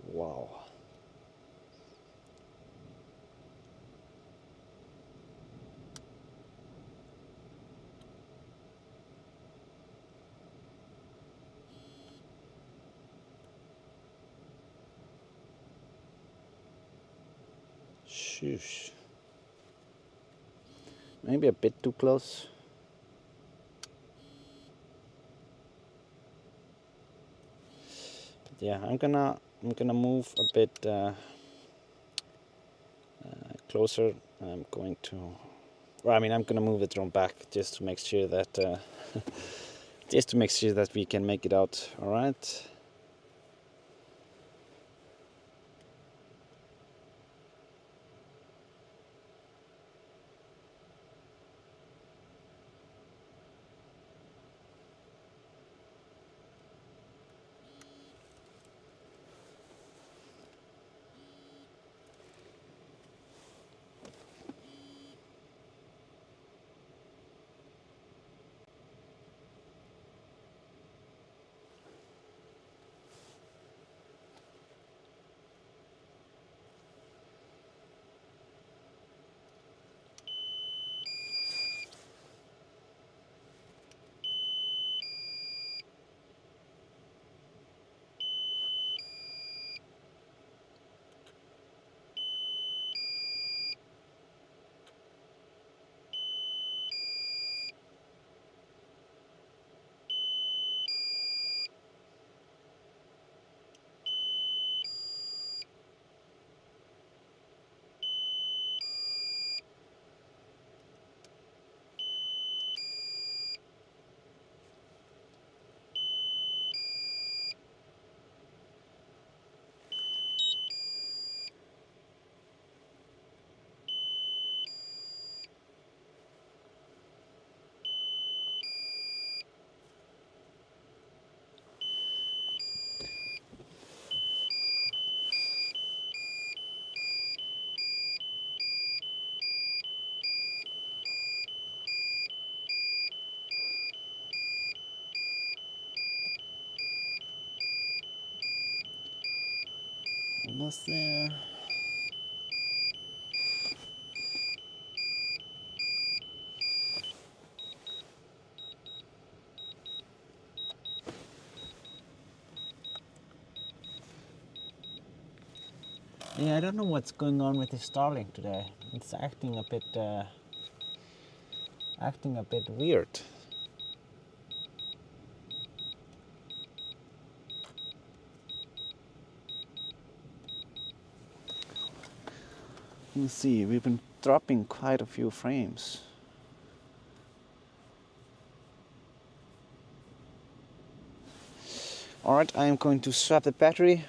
Wow. Sheesh. Maybe a bit too close. But yeah, I'm gonna move a bit closer. I'm going to, well, I mean, I'm gonna move the drone back just to make sure that we can make it out. All right. Almost there. Yeah, I don't know what's going on with the Starlink today. It's acting a bit weird. Let's see, we've been dropping quite a few frames. Alright, I'm going to swap the battery.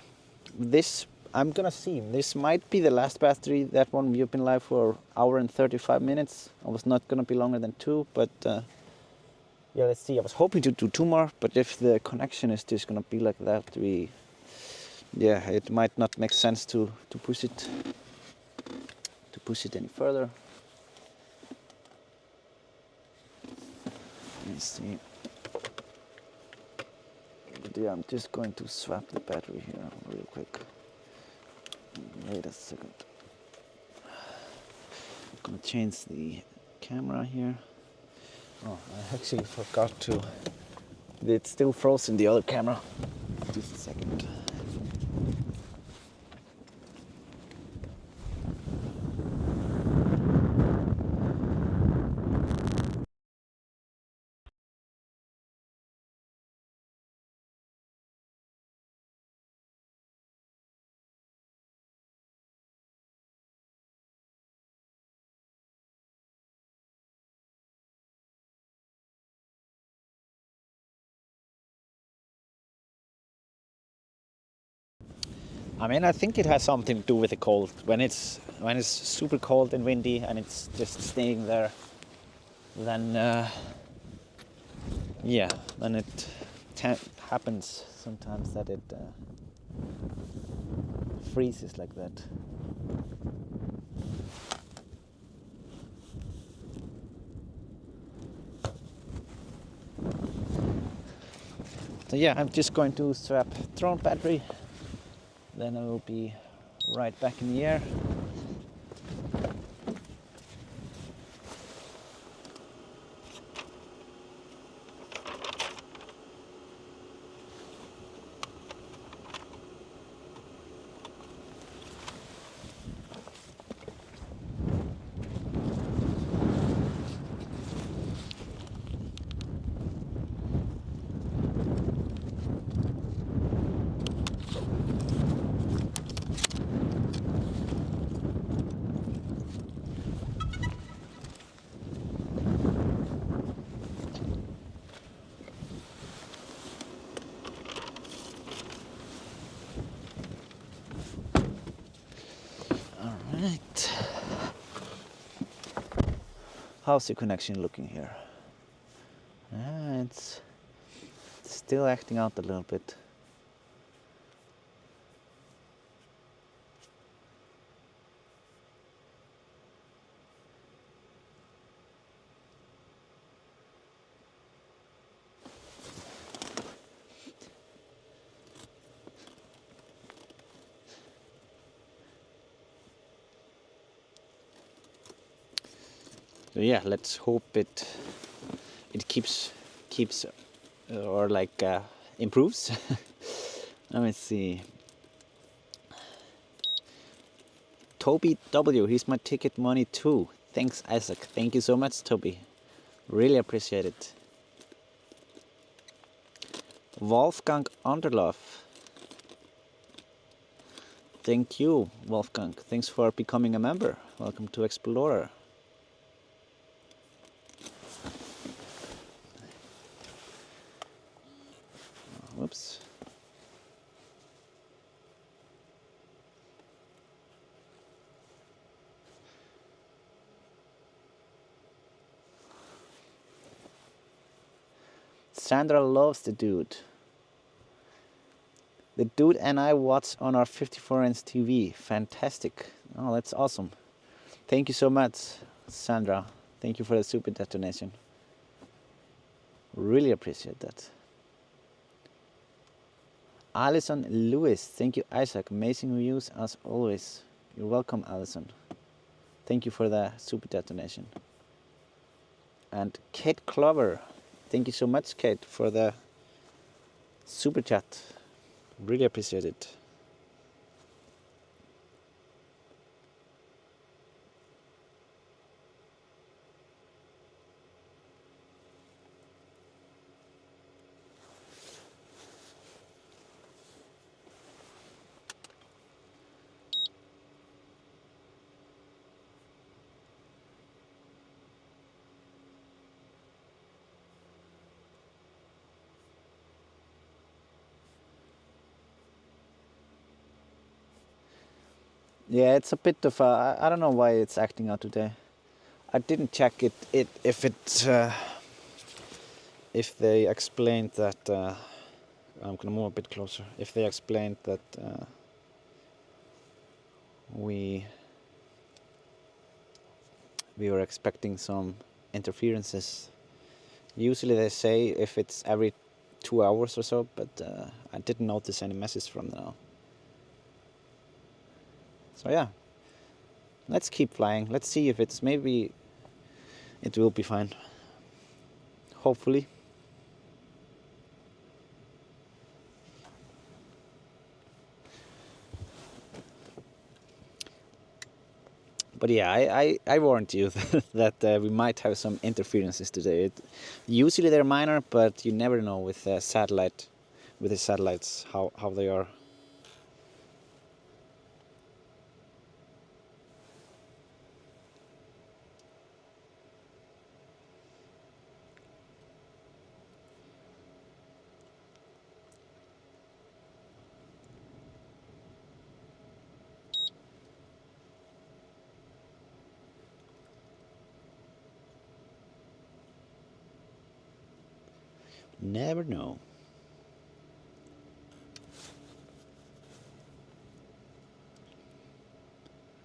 I'm gonna see, this might be the last battery. That one we've been live for an hour and 35 minutes. I was not gonna be longer than 2, but yeah, let's see. I was hoping to do 2 more, but if the connection is just gonna be like that, it might not make sense to push it any further. Let's see. But yeah, I'm just going to swap the battery here real quick. Wait a second. I'm gonna change the camera here. Oh, I actually forgot to. It's still frozen, the other camera. Just a second. I mean, I think it has something to do with the cold. When it's super cold and windy and it's just staying there, then then it happens sometimes that it freezes like that. So yeah, I'm just going to swap drone battery. Then I will be right back in the air. Right. How's the connection looking here? It's still acting out a little bit. So yeah, let's hope it keeps or like improves. Let me see. Toby W, here's my ticket money too. Thanks, Isaac. Thank you so much, Toby. Really appreciate it. Wolfgang Underloff. Thank you, Wolfgang. Thanks for becoming a member. Welcome to Explorer. Whoops. Sandra loves the dude. The dude and I watch on our 54-inch TV. Fantastic. Oh, that's awesome. Thank you so much, Sandra. Thank you for the super detonation. Really appreciate that. Alison Lewis, thank you Isaac, amazing reviews as always. You're welcome Alison. Thank you for the super chat donation. And Kate Clover, thank you so much Kate for the super chat. Really appreciate it. Yeah, it's a bit of a, I don't know why it's acting out today. I didn't check if they explained that, I'm gonna move a bit closer, if they explained that we were expecting some interferences. Usually they say if it's every 2 hours or so, but I didn't notice any message from now. So yeah, let's keep flying. Let's see if it's, maybe it will be fine. Hopefully. But yeah, I warned you that we might have some interferences today. Usually they're minor, but you never know with the satellites how they are. Never know.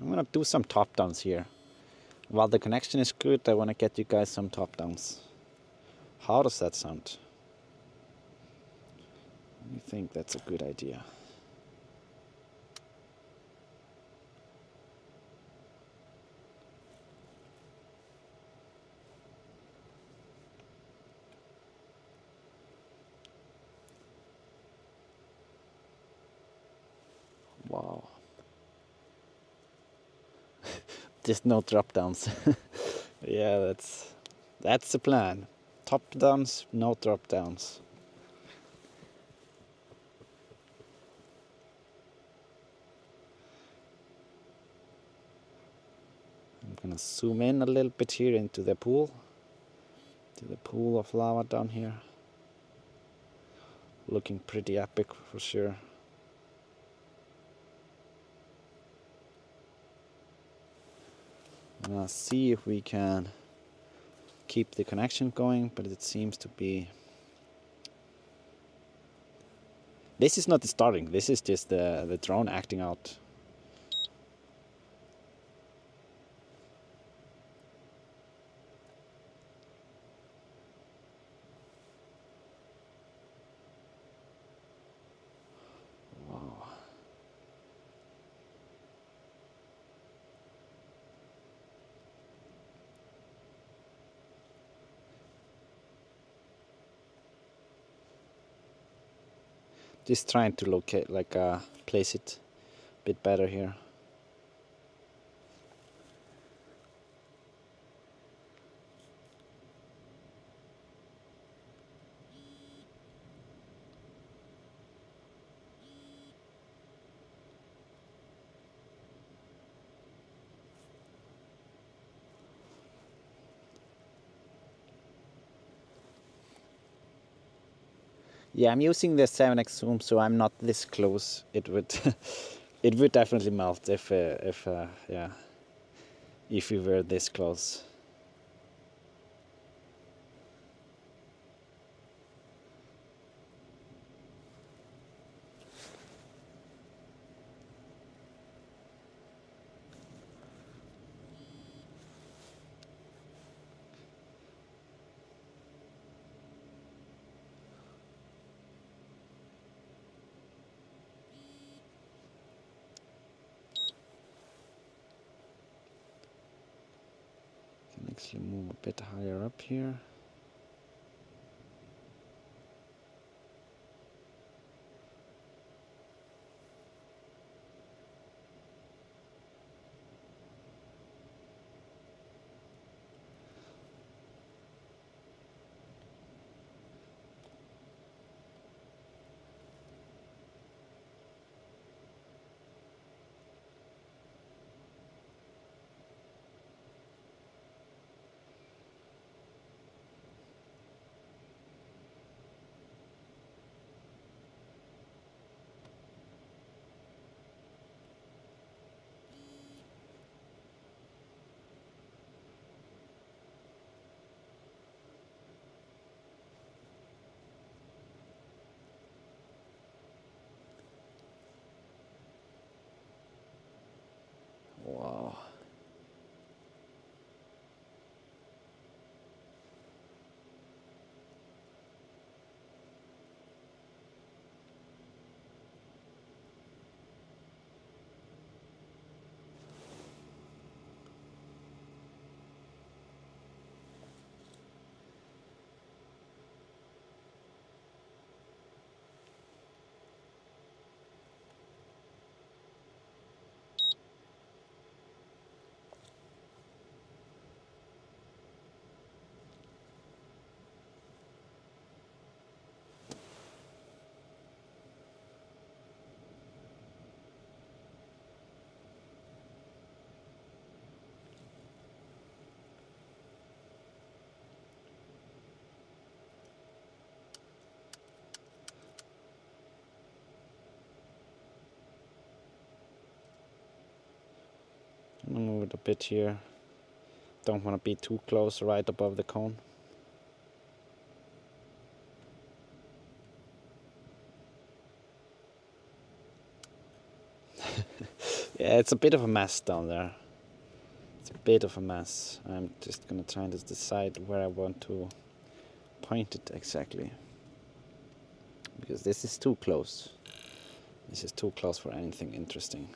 I'm gonna do some top downs here. While the connection is good, I wanna get you guys some top downs. How does that sound? I think that's a good idea. Wow. Just no drop downs. Yeah, that's the plan. Top downs, no drop downs. I'm gonna zoom in a little bit here into the pool. To the pool of lava down here. Looking pretty epic for sure. I'm gonna see if we can keep the connection going, but it seems to be... This is not the starting, this is just the drone acting out. Wow. Just trying to locate, like place it a bit better here. Yeah, I'm using the 7x zoom, so I'm not this close. It would, it would definitely melt if we were this close. actually move a bit higher up here. Wow. I'm gonna move it a bit here. Don't want to be too close right above the cone. Yeah, it's a bit of a mess down there. It's a bit of a mess. I'm just gonna try to decide where I want to point it exactly. Because this is too close. This is too close for anything interesting.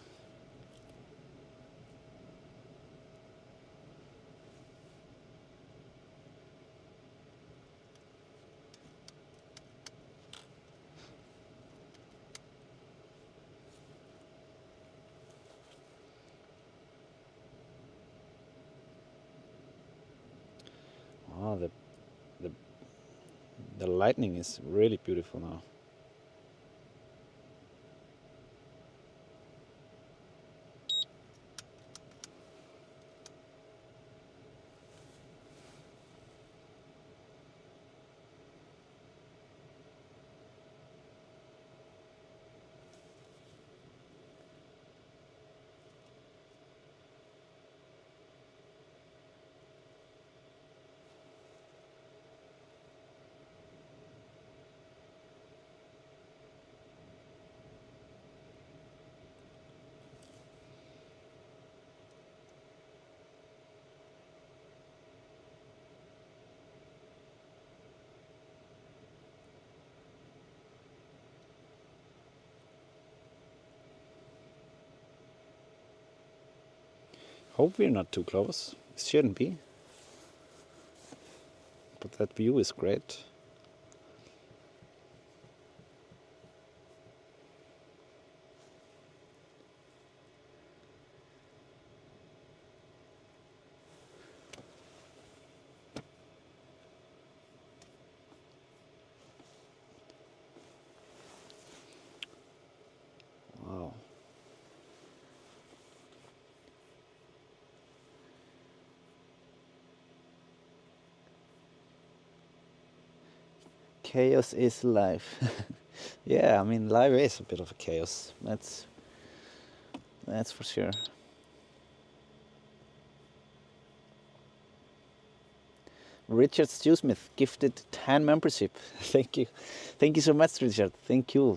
Oh, the lightning is really beautiful now. Hope we're not too close. It shouldn't be. But that view is great. Wow. Chaos is life. Yeah, I mean, life is a bit of a chaos. That's for sure. Richard Stewsmith gifted 10 membership. Thank you. Thank you so much, Richard. Thank you.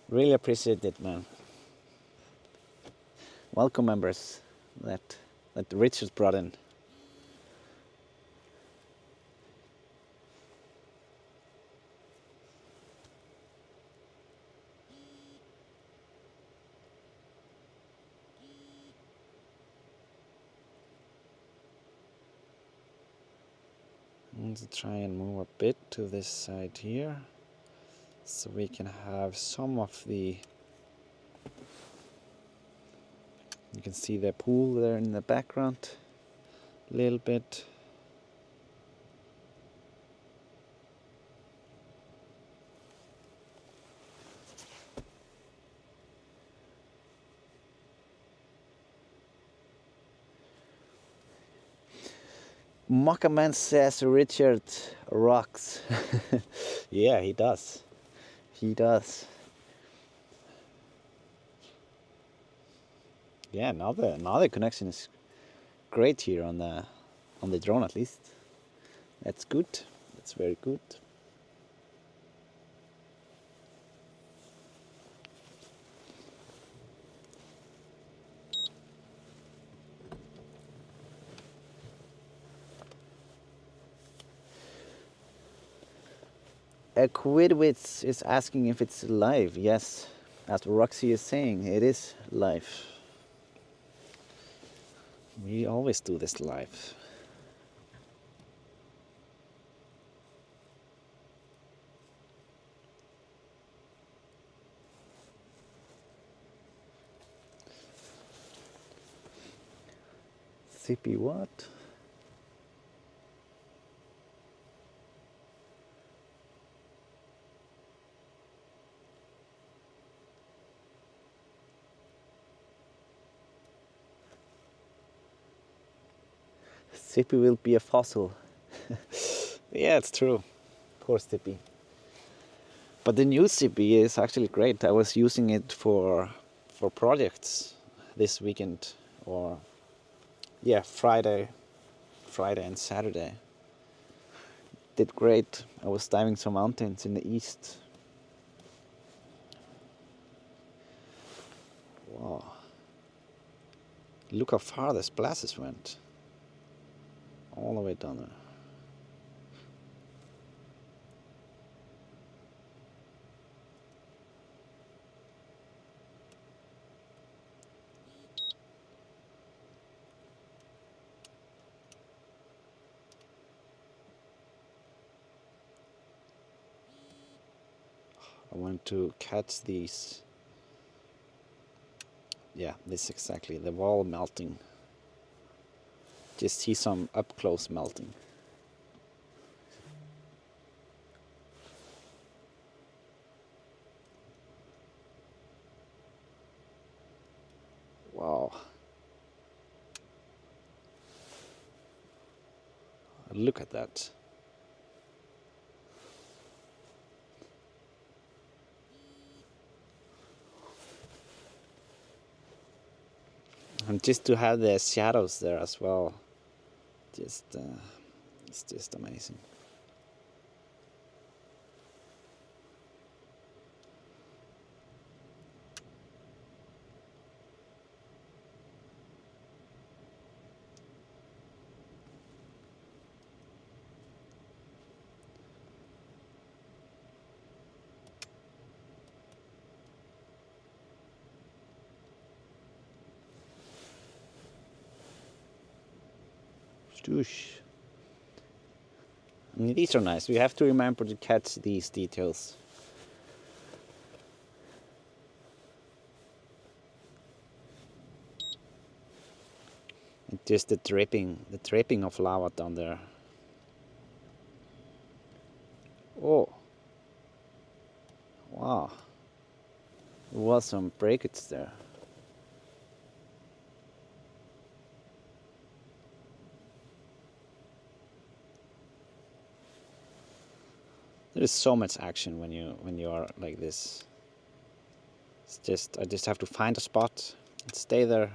Really appreciate it, man. Welcome, members that Richard brought in. going to try and move a bit to this side here, so we can have some of the... You can see the pool there in the background a little bit. Mockaman says Richard rocks. Yeah, he does. He does. Yeah, now the connection is great here on the drone, at least. That's good. That's very good. Quidwitz is asking if it's live. Yes, as Roxy is saying, it is live. We always do this live. Sippy what? Sippy will be a fossil. Yeah, it's true. Poor Sippy. But the new Sippy is actually great. I was using it for projects this weekend, or yeah, Friday and Saturday. Did great. I was diving some mountains in the east. Wow. Look how far the splashes went. All the way down there. I want to catch these. Yeah, this exactly. The wall melting. Just see some up close melting. Wow. Look at that. And just to have the shadows there as well, it's just amazing. Stoosh. I mean, these are nice. We have to remember to catch these details. And just the dripping of lava down there. Oh, wow. There was some breakage there. There is so much action when you are like this. It's just I just have to find a spot and stay there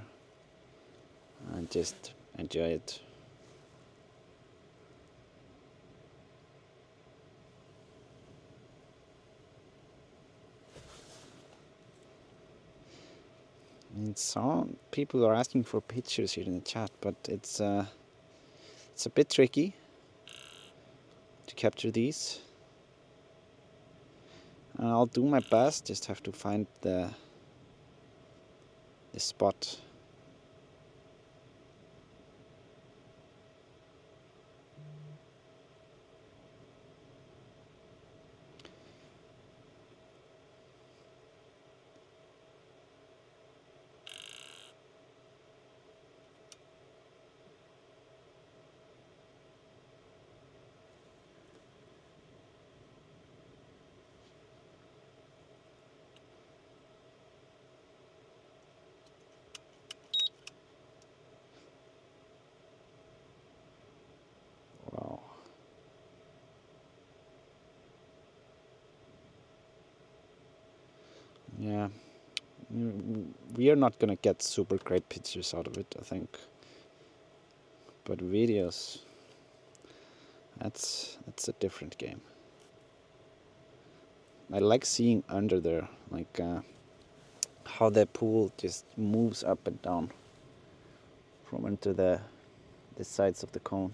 and just enjoy it. And some people are asking for pictures here in the chat, but it's a bit tricky to capture these. And I'll do my best, just have to find the spot. yeah, we are not gonna get super great pictures out of it, I think. But videos, that's a different game. I like seeing under there, like how the pool just moves up and down from into the sides of the cone.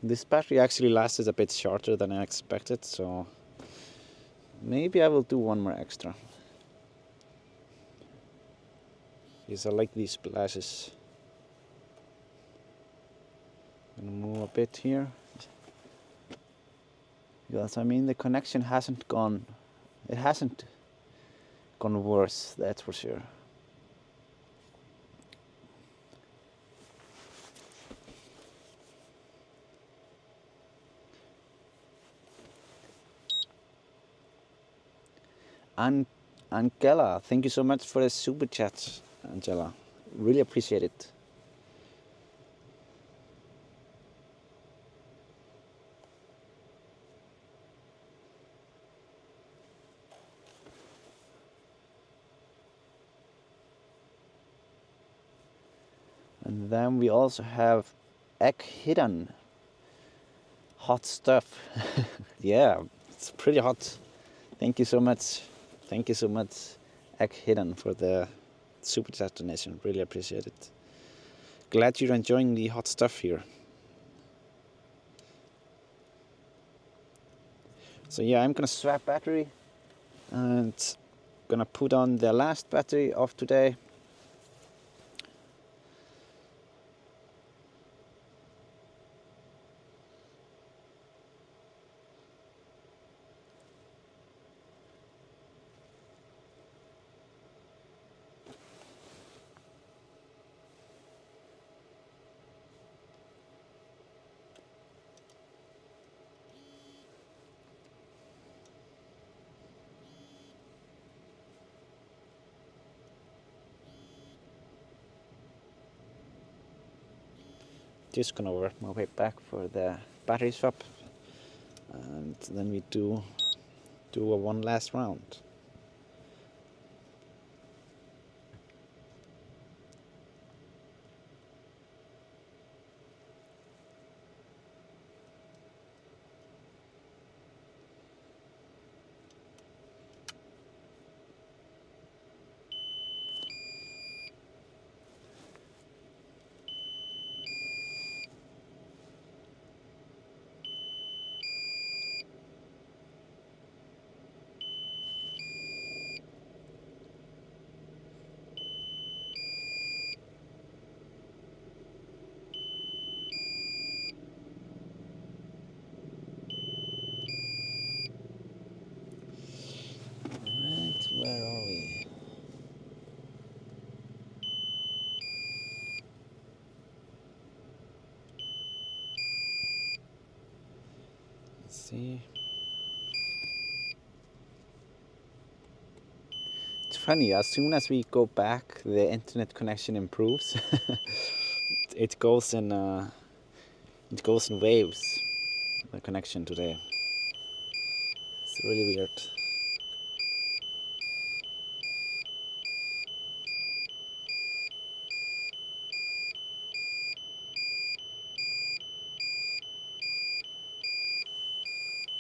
This battery actually lasted a bit shorter than I expected, so maybe I will do one more extra. Because I like these splashes. I'm gonna move a bit here. Because I mean the connection hasn't gone worse, that's for sure. And Angela, thank you so much for the super chat, Angela. Really appreciate it. And then we also have Egg Hidden. Hot stuff. Yeah, it's pretty hot. Thank you so much. Thank you so much, Egg Hidden, for the super chat donation. Really appreciate it. Glad you're enjoying the hot stuff here. So yeah, I'm gonna swap battery and gonna put on the last battery of today. Just gonna work my way back for the battery swap, and then we do a one last round. Alright, where are we? Let's see. It's funny, as soon as we go back, the internet connection improves. It goes in waves, the connection today. It's really weird.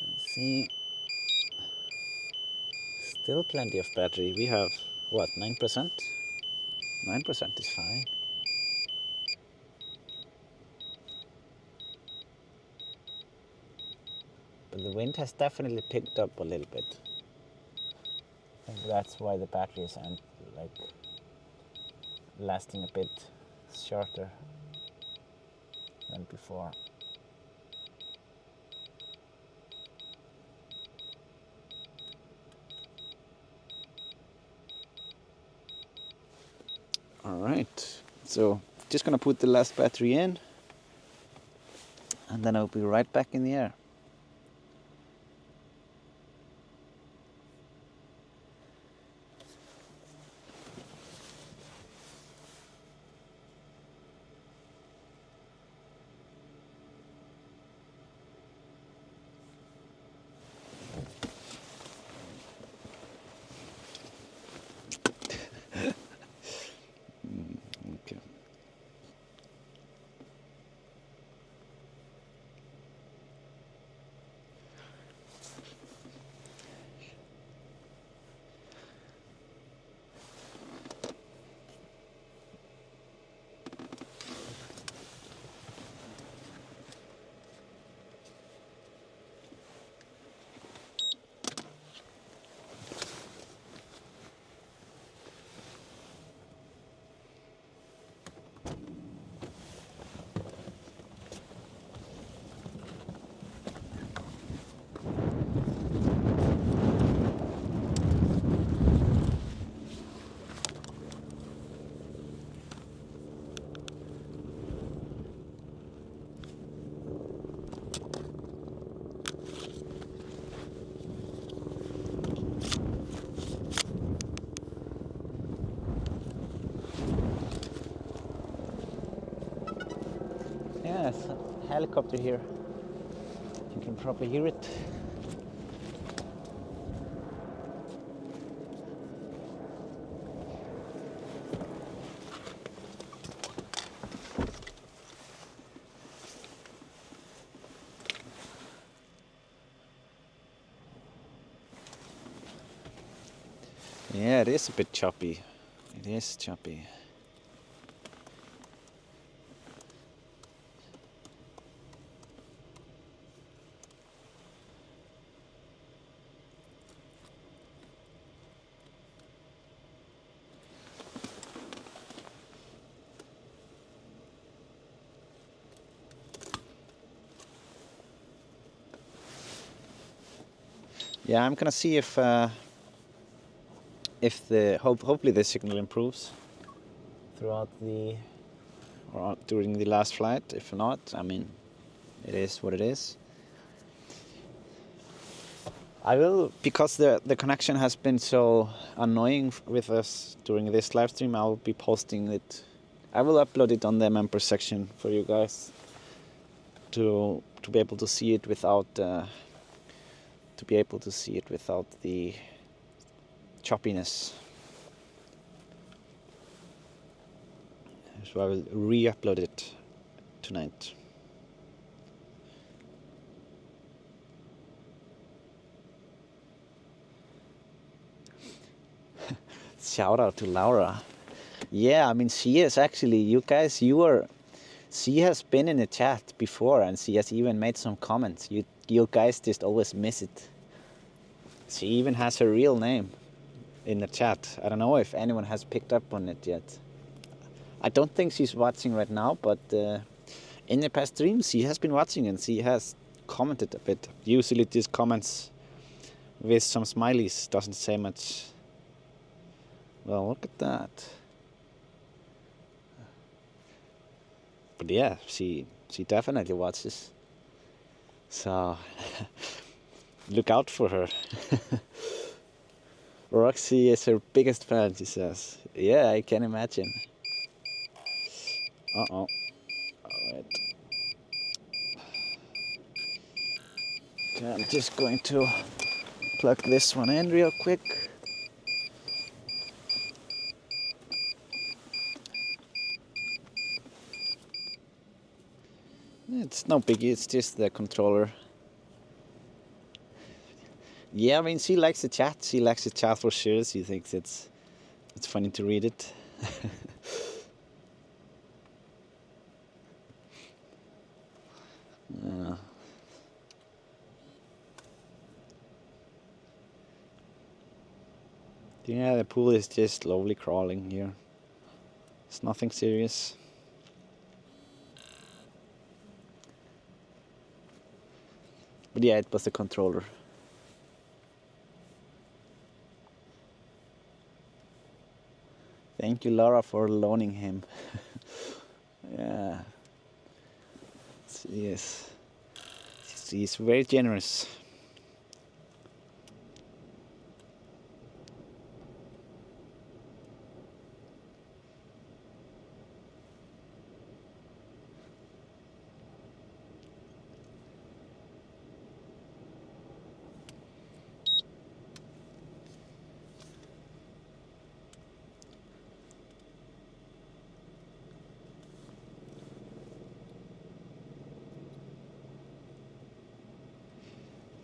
Let's see. Still plenty of battery. We have, what, 9%? 9% is fine. But the wind has definitely picked up a little bit. I think that's why the batteries aren't like lasting a bit shorter than before. Alright, so just gonna put the last battery in, and then I'll be right back in the air. Okay. Yeah, it's a helicopter here. You can probably hear it. Yeah, it is a bit choppy. It is choppy. Yeah, I'm gonna see if hopefully the signal improves throughout the or during the last flight. If not, I mean, it is what it is. I will, because the connection has been so annoying with us during this live stream, I will be posting it. I will upload it on the member section for you guys to be able to see it without the choppiness. So I will re-upload it tonight. Shout out to Laura. Yeah, I mean, she is actually, you guys, she has been in the chat before, and she has even made some comments. You guys just always miss it. She even has her real name in the chat. I don't know if anyone has picked up on it yet. I don't think she's watching right now, but in the past streams she has been watching and she has commented a bit. Usually these comments with some smileys doesn't say much. Well, look at that. But yeah, she definitely watches. So look out for her. Roxy is her biggest fan, she says. Yeah, I can imagine. Uh-oh. Alright. Okay, I'm just going to plug this one in real quick. It's no biggie, it's just the controller. Yeah, I mean, she likes the chat. She likes the chat for sure. She thinks it's funny to read it. Yeah, the pool is just slowly crawling here. It's nothing serious. But yeah, it was the controller. Thank you, Laura, for loaning him. Yeah. Yes. He's very generous.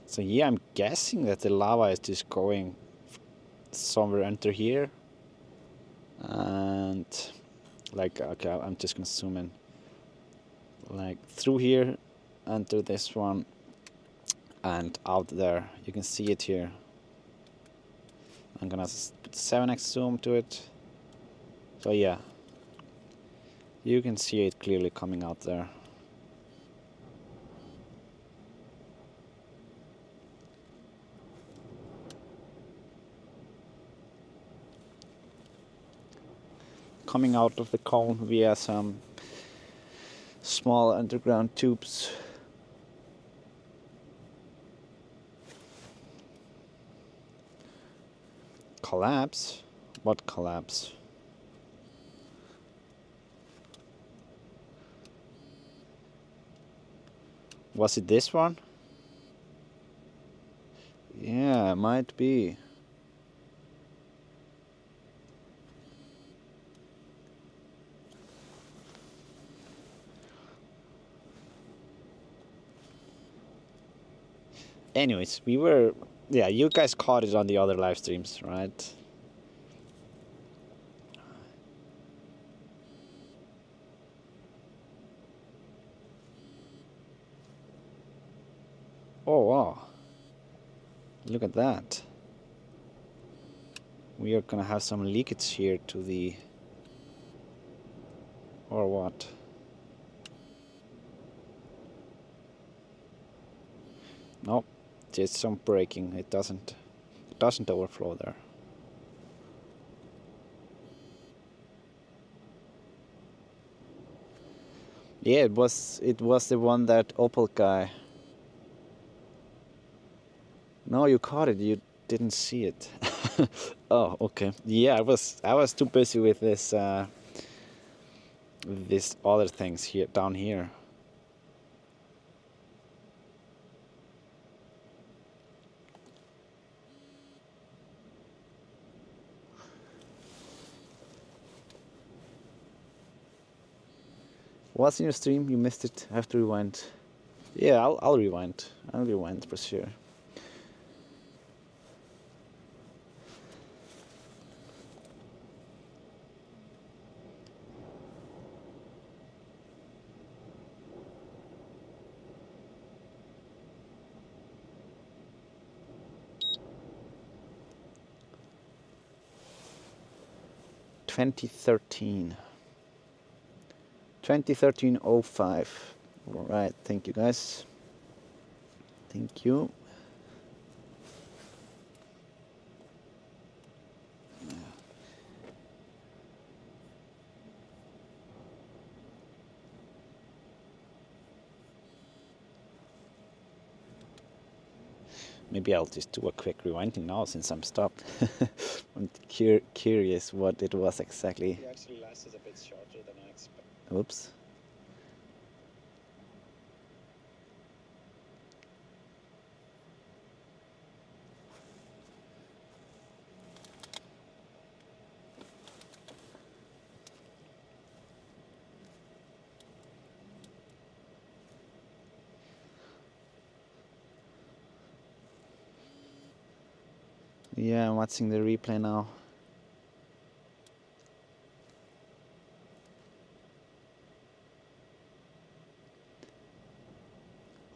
So yeah, I'm guessing that the lava is just going somewhere under here. And like, okay, I'm just gonna zoom in. Like through here, under this one, and out there. You can see it here. I'm gonna put 7x zoom to it. So yeah, you can see it clearly coming out there. Coming out of the cone via some small underground tubes. Collapse? What collapse? Was it this one? Yeah, might be. Anyways, we were... Yeah, you guys caught it on the other live streams, right? Oh, wow. Look at that. We are gonna have some leakage here to the... Or what? Nope, just some breaking. It doesn't overflow there. Yeah, it was the one that Opal guy. No, you caught it. You didn't see it. Oh, okay. Yeah, I was too busy with this these other things here down here. What's in your stream? You missed it. I have to rewind. Yeah, I'll rewind. I'll rewind for sure. (2013) 2013-05. All right, thank you guys. Thank you. Maybe I'll just do a quick rewinding now since I'm stopped. I'm curious what it was exactly. It actually lasted a bit shorter than I expected. Oops. Yeah, I'm watching the replay now.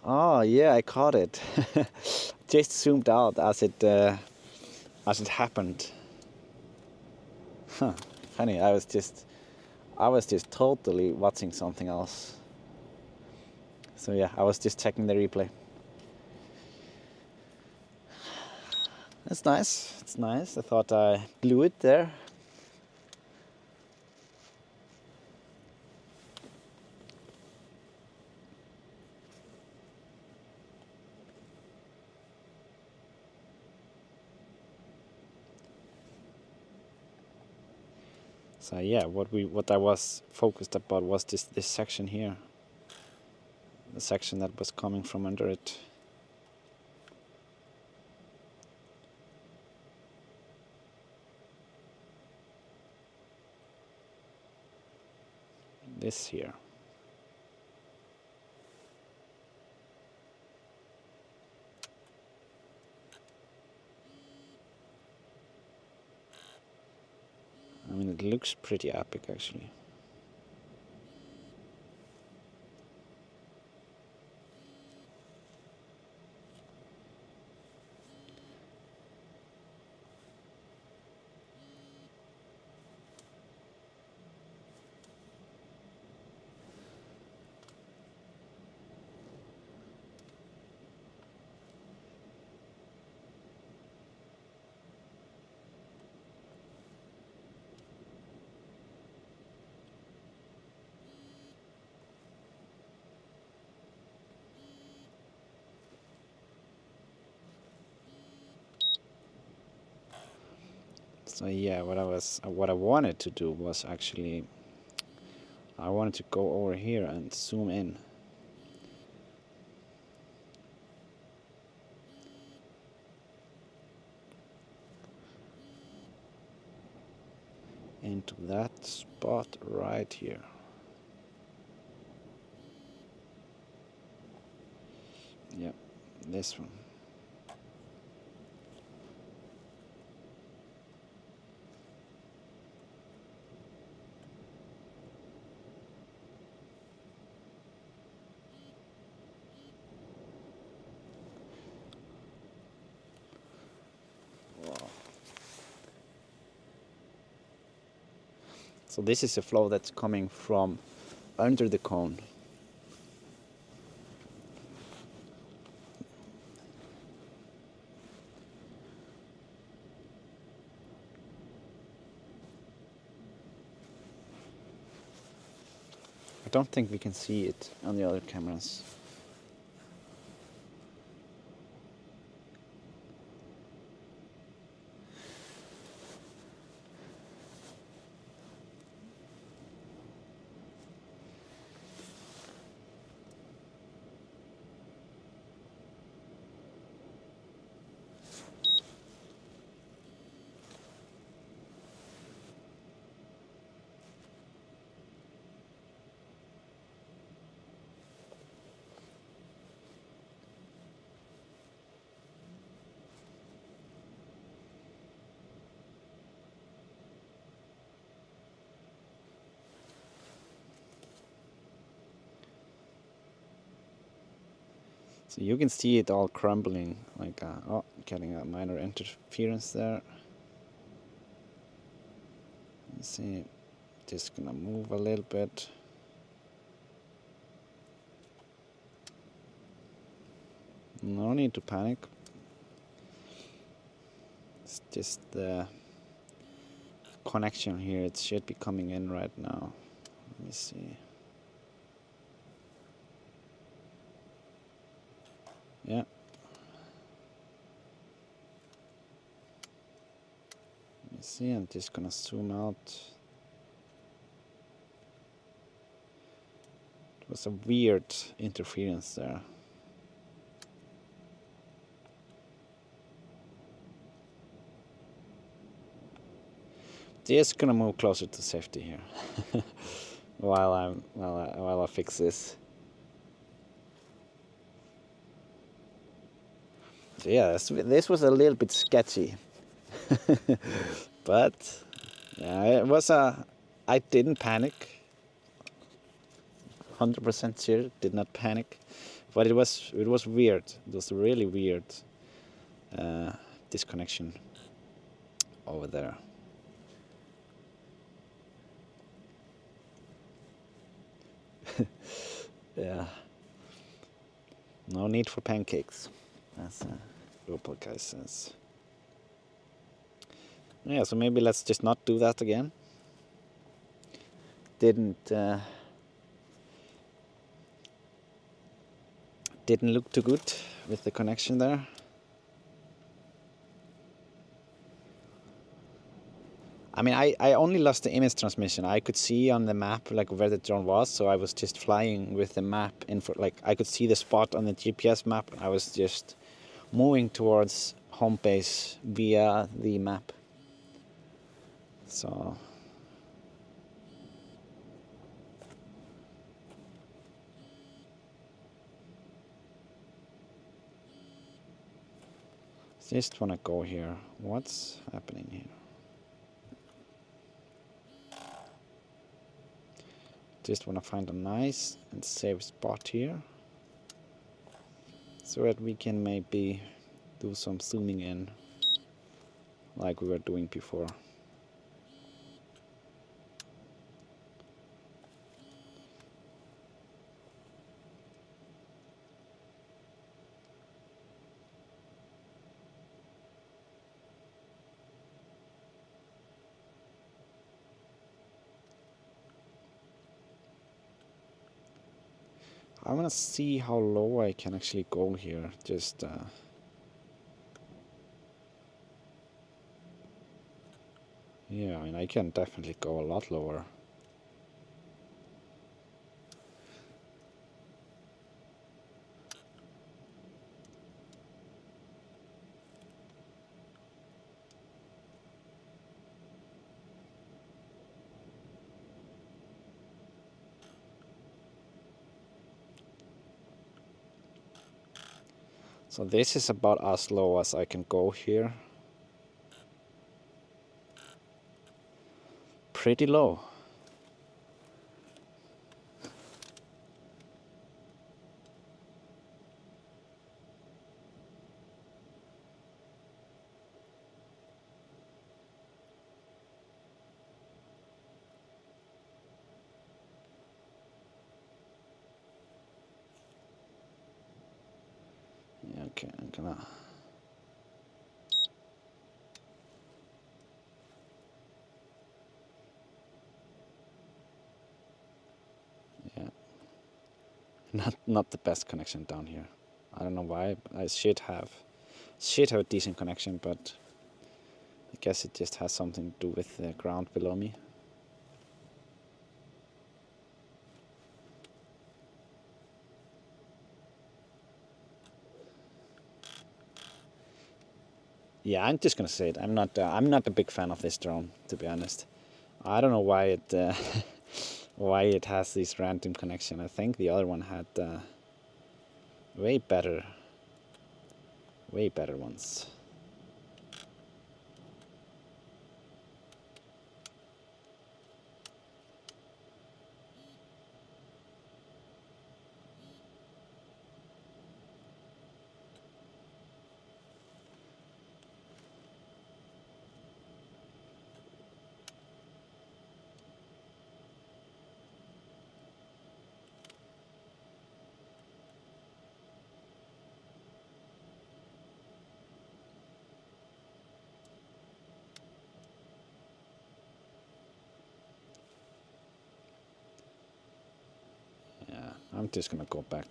Oh yeah, I caught it. Just zoomed out as it happened. Huh. Funny, I was just totally watching something else. So yeah, I was just checking the replay. That's nice. It's nice. I thought I blew it there. So yeah, what I was focused about was this section here, the section that was coming from under it. This here. I mean, it looks pretty epic actually. So yeah, what I wanted to do was actually, I wanted to go over here and zoom in. Into that spot right here. Yep, this one. So this is a flow that's coming from under the cone. I don't think we can see it on the other cameras. So you can see it all crumbling, like oh, getting a minor interference there. Let's see, just gonna move a little bit. No need to panic. It's just the connection here. It should be coming in right now. Let me see. Yeah. Let me see, I'm just gonna zoom out. It was a weird interference there. Just gonna move closer to safety here while I fix this. So yeah, this was a little bit sketchy, but yeah, it was I didn't panic. 100% sure, did not panic, but it was weird. It was really weird disconnection over there. Yeah. No need for pancakes, as local guy says. Yeah, so maybe let's just not do that again. Didn't look too good with the connection there. I mean, I only lost the image transmission. I could see on the map like where the drone was, so I was just flying with the map in for, like I could see the spot on the GPS map. I was just moving towards home base via the map. So just wanna go here. What's happening here? Just wanna find a nice and safe spot here, so that we can maybe do some zooming in like we were doing before. I want to see how low I can actually go here. Just yeah, I mean, I can definitely go a lot lower. So this is about as low as I can go here. Pretty low. Yeah, okay, I'm gonna... Yeah. Not the best connection down here. I don't know why. I should have a decent connection, but I guess it just has something to do with the ground below me. Yeah, I'm just gonna say it. I'm not a big fan of this drone, to be honest. I don't know why it why it has this random connection. I think the other one had way better ones. Yeah, I'm just gonna go back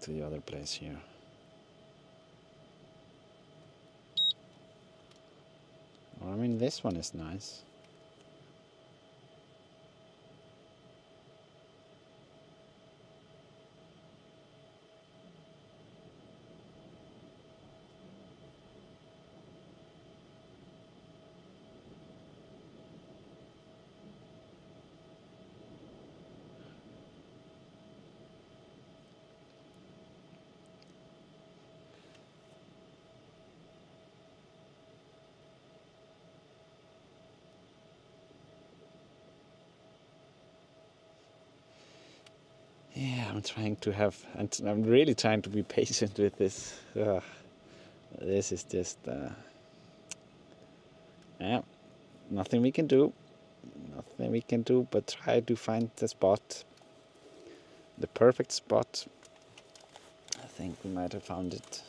to the other place here. Well, I mean, this one is nice. Yeah, I'm really trying to be patient with this. This is just, yeah, nothing we can do. Nothing we can do but try to find the spot, the perfect spot. I think we might have found it.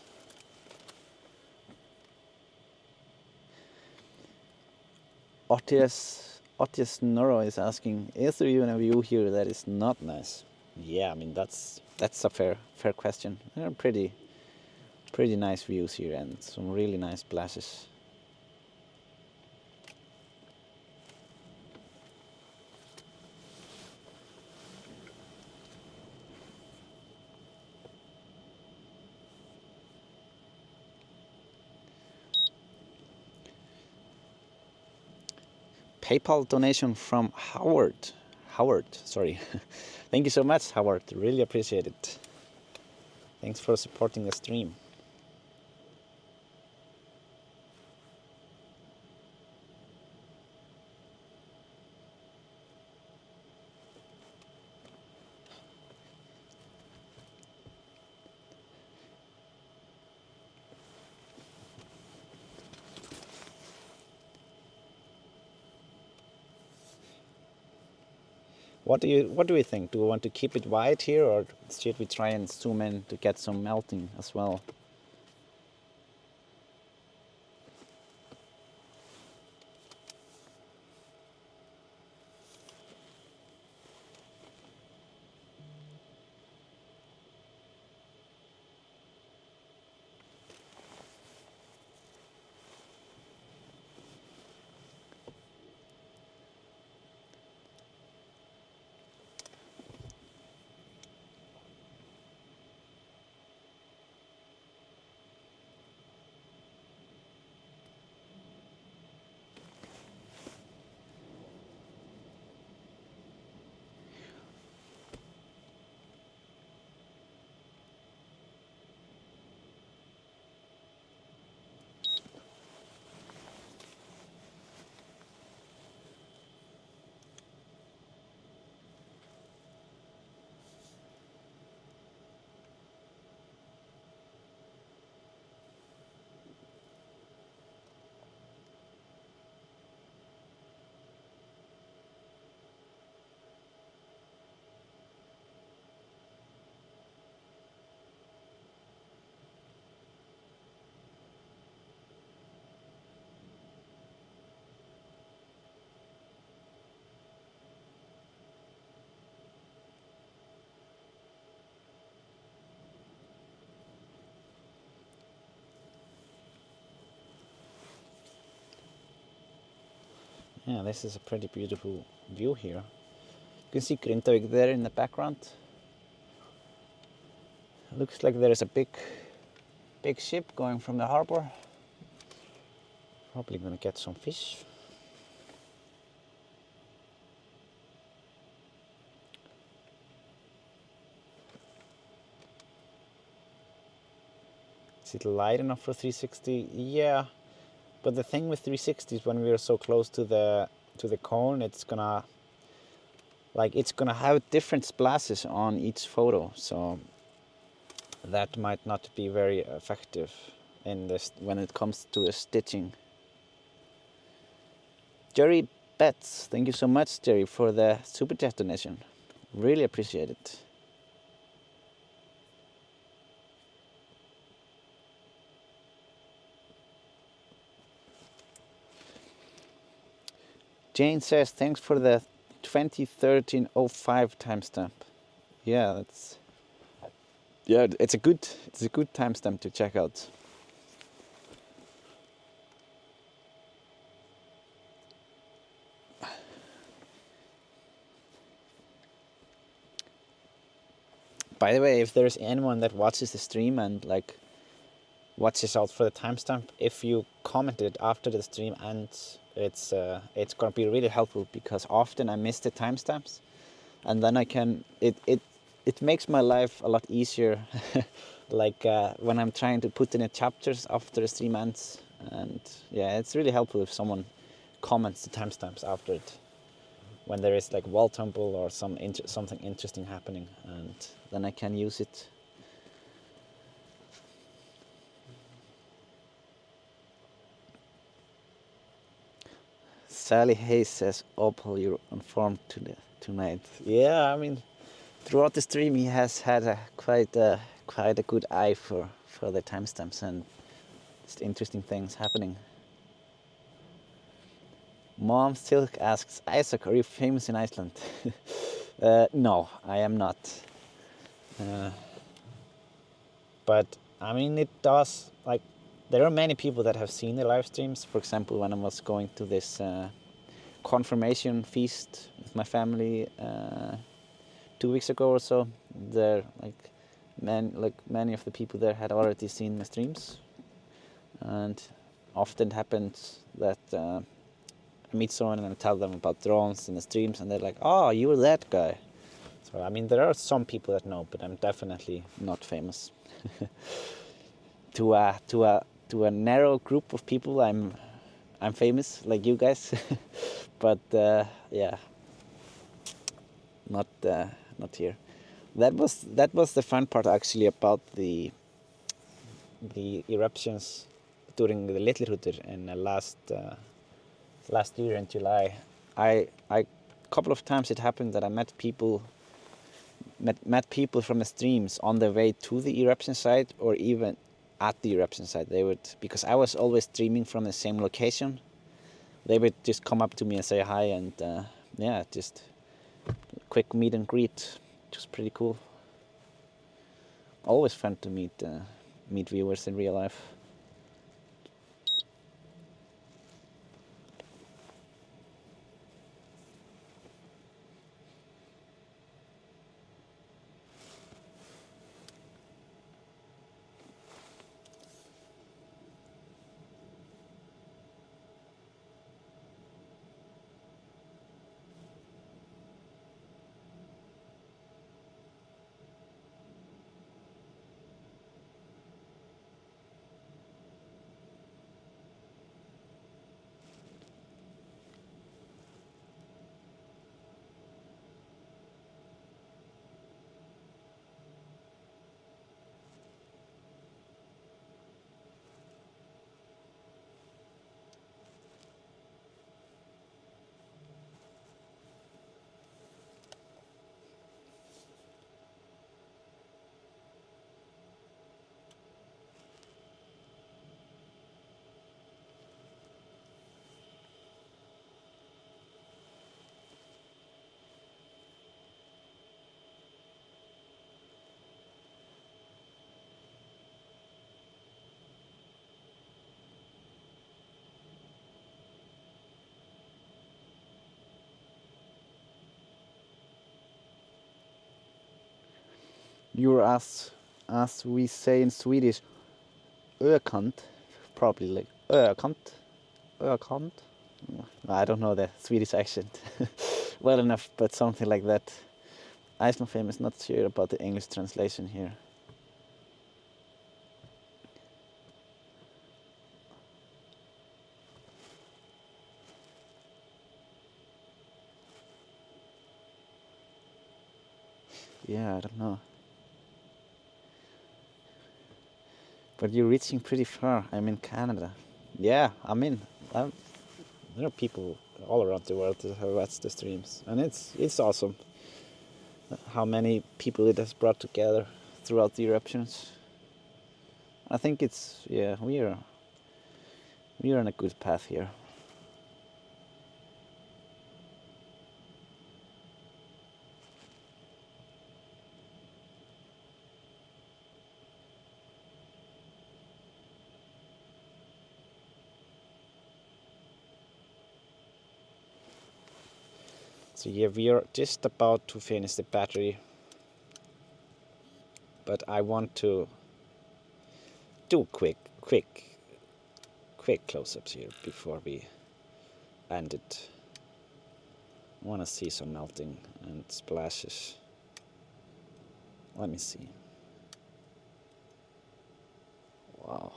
Otius Noro is asking, is there even a view here that is not nice? Yeah, I mean, that's a fair question. There are pretty nice views here and some really nice splashes. PayPal donation from Howard. Howard, sorry. Thank you so much, Howard. Really appreciate it. Thanks for supporting the stream. What do we think? Do we want to keep it white here, or should we try and zoom in to get some melting as well? Yeah, this is a pretty beautiful view here. You can see Grindavík there in the background. Looks like there is a big ship going from the harbor. Probably gonna get some fish. Is it light enough for 360? Yeah, but the thing with 360 is when we are so close to the cone, it's gonna have different splashes on each photo, so that might not be very effective in this when it comes to the stitching. Jerry Betts, thank you so much, Jerry, for the super chat donation. Really appreciate it. Jane says thanks for the 2013-05 timestamp. Yeah, it's a good timestamp to check out. By the way, if there's anyone that watches the stream and like watches out for the timestamp, if you commented after the stream ends, it's gonna be really helpful, because often I miss the timestamps, and then I can it makes my life a lot easier like when I'm trying to put in the chapters after the stream ends. And yeah, it's really helpful if someone comments the timestamps after it, when there is like wall tumble or something interesting happening, and then I can use it. Sally Hayes says, Opal, you're informed tonight. Yeah, I mean, throughout the stream he has had quite a good eye for the timestamps and just interesting things happening. Mom Silk asks, Isaac, are you famous in Iceland? No, I am not. But I mean, it does, like, there are many people that have seen the live streams. For example, when I was going to this confirmation feast with my family 2 weeks ago or so, there many of the people there had already seen the streams, and often happens that meet someone and I tell them about drones and the streams, and they're like, "Oh, you were that guy." So I mean, there are some people that know, but I'm definitely not famous. To a narrow group of people, I'm famous, like you guys, but yeah, not here. That was the fun part actually about the eruptions during the Littlehuttur in last year in July. I couple of times it happened that I met people from the streams on their way to the eruption site, or even at the eruption site. They would, because I was always streaming from the same location, they would just come up to me and say hi, and yeah, just quick meet and greet, which was pretty cool. Always fun to meet viewers in real life. You're, as we say in Swedish, ökant, probably like ökant. I don't know the Swedish accent well enough, but something like that. Iceland famous, not sure about the English translation here. Yeah, I don't know. But you're reaching pretty far. I'm in Canada. Yeah, there are people all around the world who watch the streams, and it's awesome how many people it has brought together throughout the eruptions. I think it's, yeah, we are on a good path here. So yeah, we are just about to finish the battery, but I want to do quick close-ups here before we end it. I want to see some melting and splashes. Let me see. Wow.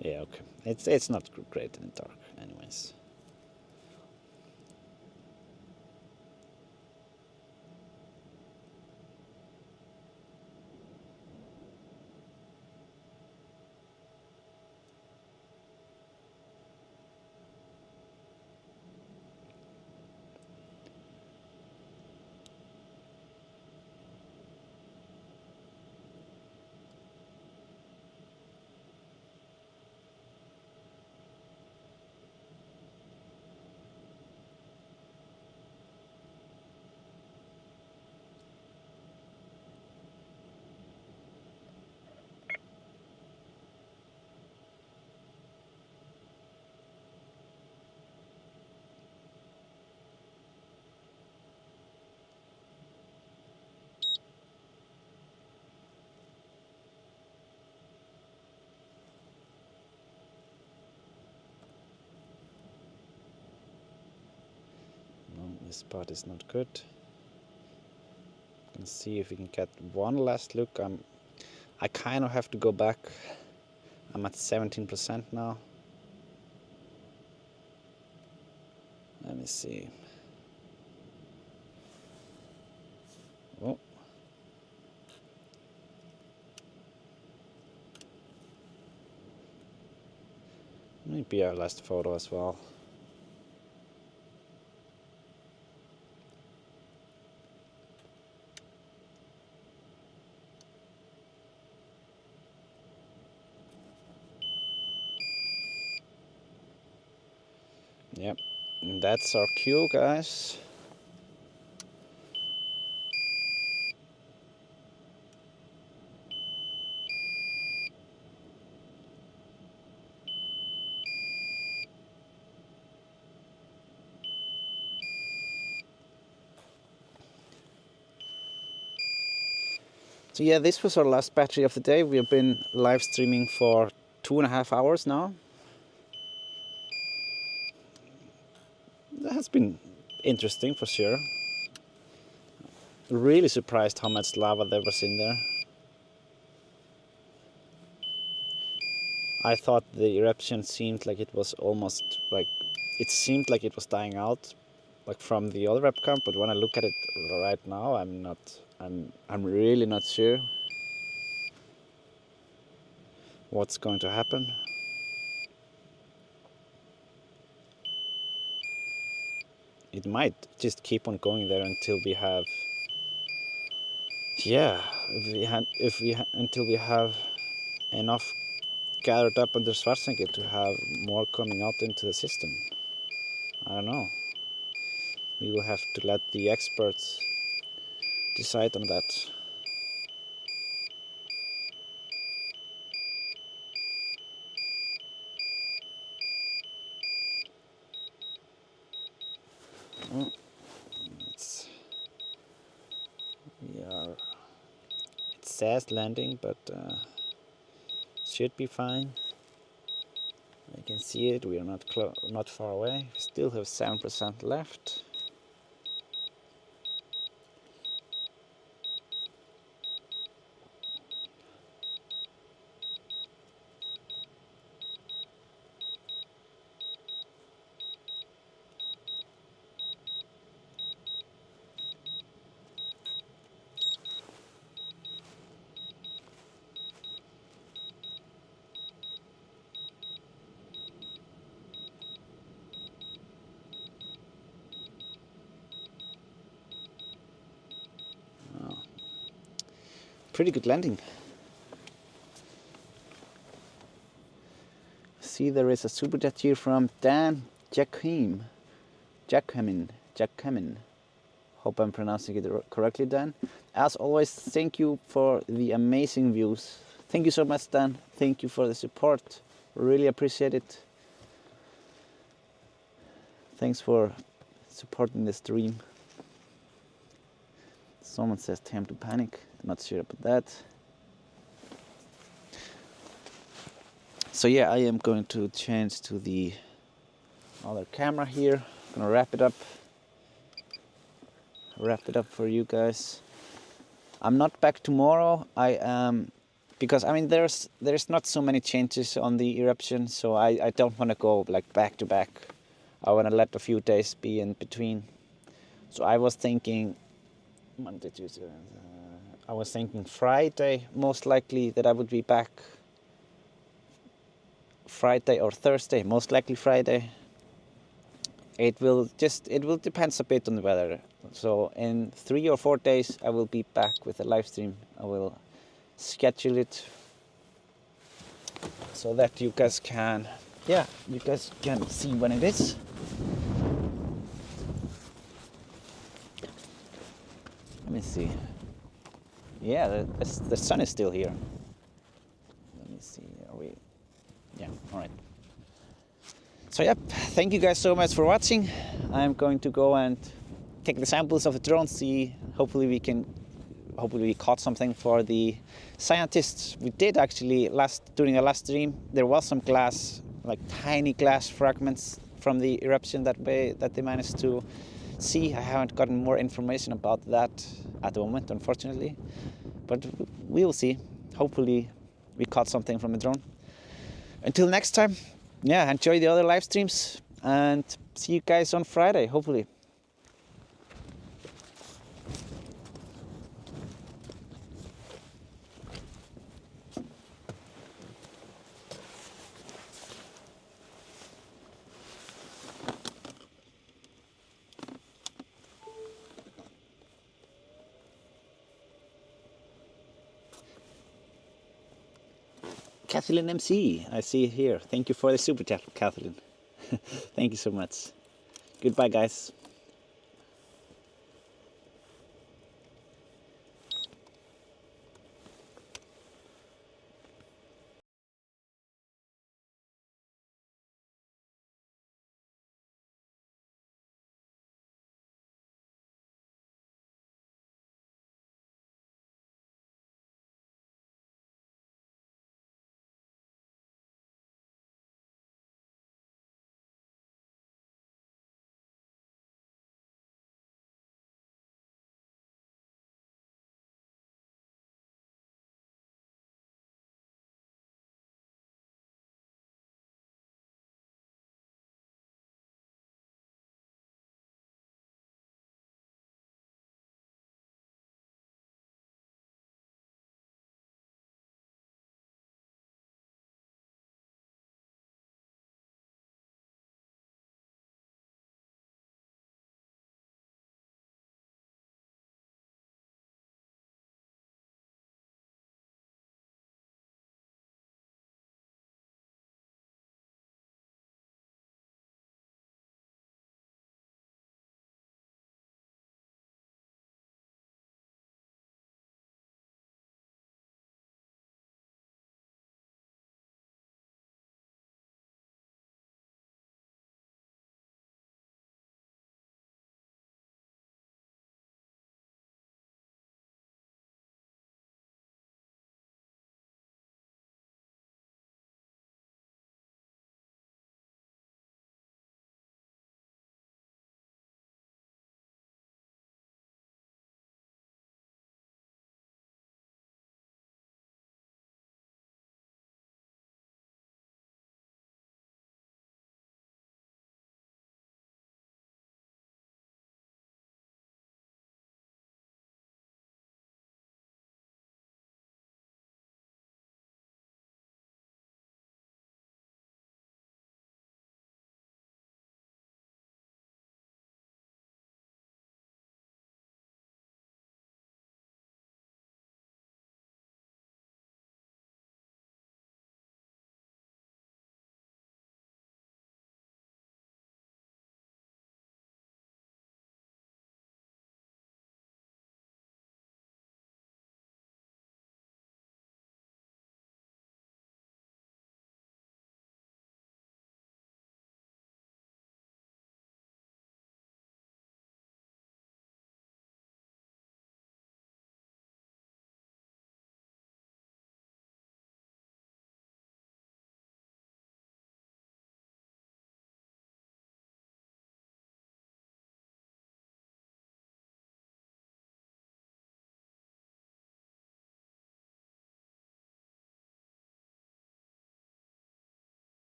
Yeah, okay. It's not great in the dark, anyways. This spot is not good. Let's see if we can get one last look. I kind of have to go back. I'm at 17% now. Let me see. Oh. Maybe our last photo as well. Yep, and that's our cue, guys. So yeah, this was our last battery of the day. We have been live streaming for 2.5 hours now. That has been interesting for sure. Really surprised how much lava there was in there. I thought the eruption seemed like it was almost like, it seemed like it was dying out like from the other webcam, but when I look at it right now, I'm really not sure what's going to happen. It might just keep on going there until we have, yeah, until we have enough gathered up under Schwarzenegger to have more coming out into the system. I don't know. We will have to let the experts decide on that. It says landing, but should be fine. I can see it. We are not far away. We still have 7% left. Pretty good landing. See, there is a super chat here from Dan Jacquemin. Hope I'm pronouncing it correctly, Dan. As always, thank you for the amazing views. Thank you so much, Dan. Thank you for the support. Really appreciate it. Thanks for supporting the stream. Someone says time to panic. Not sure about that. So yeah, I am going to change to the other camera here. I'm gonna wrap it up for you guys. I'm not back tomorrow. I am, because I mean there's not so many changes on the eruption, so I don't want to go like back to back. I want to let a few days be in between. So I was thinking Monday, Tuesday. I was thinking Friday, most likely that I would be back. Friday or Thursday, most likely Friday. It will depend a bit on the weather. So in 3 or 4 days I will be back with a live stream. I will schedule it so that you guys can see when it is. Let me see. Yeah, the sun is still here. Let me see. Are we? Yeah. All right. So yep. Thank you guys so much for watching. I'm going to go and take the samples of the drone. See. Hopefully we caught something for the scientists. We did actually during the last stream. There was some glass, like tiny glass fragments from the eruption that they managed to see. I haven't gotten more information about that at the moment, unfortunately. But we will see. Hopefully we caught something from the drone. Until next time, yeah, enjoy the other live streams and see you guys on Friday, hopefully. Kathleen MC, I see here. Thank you for the super chat, Kathleen. Thank you so much. Goodbye, guys.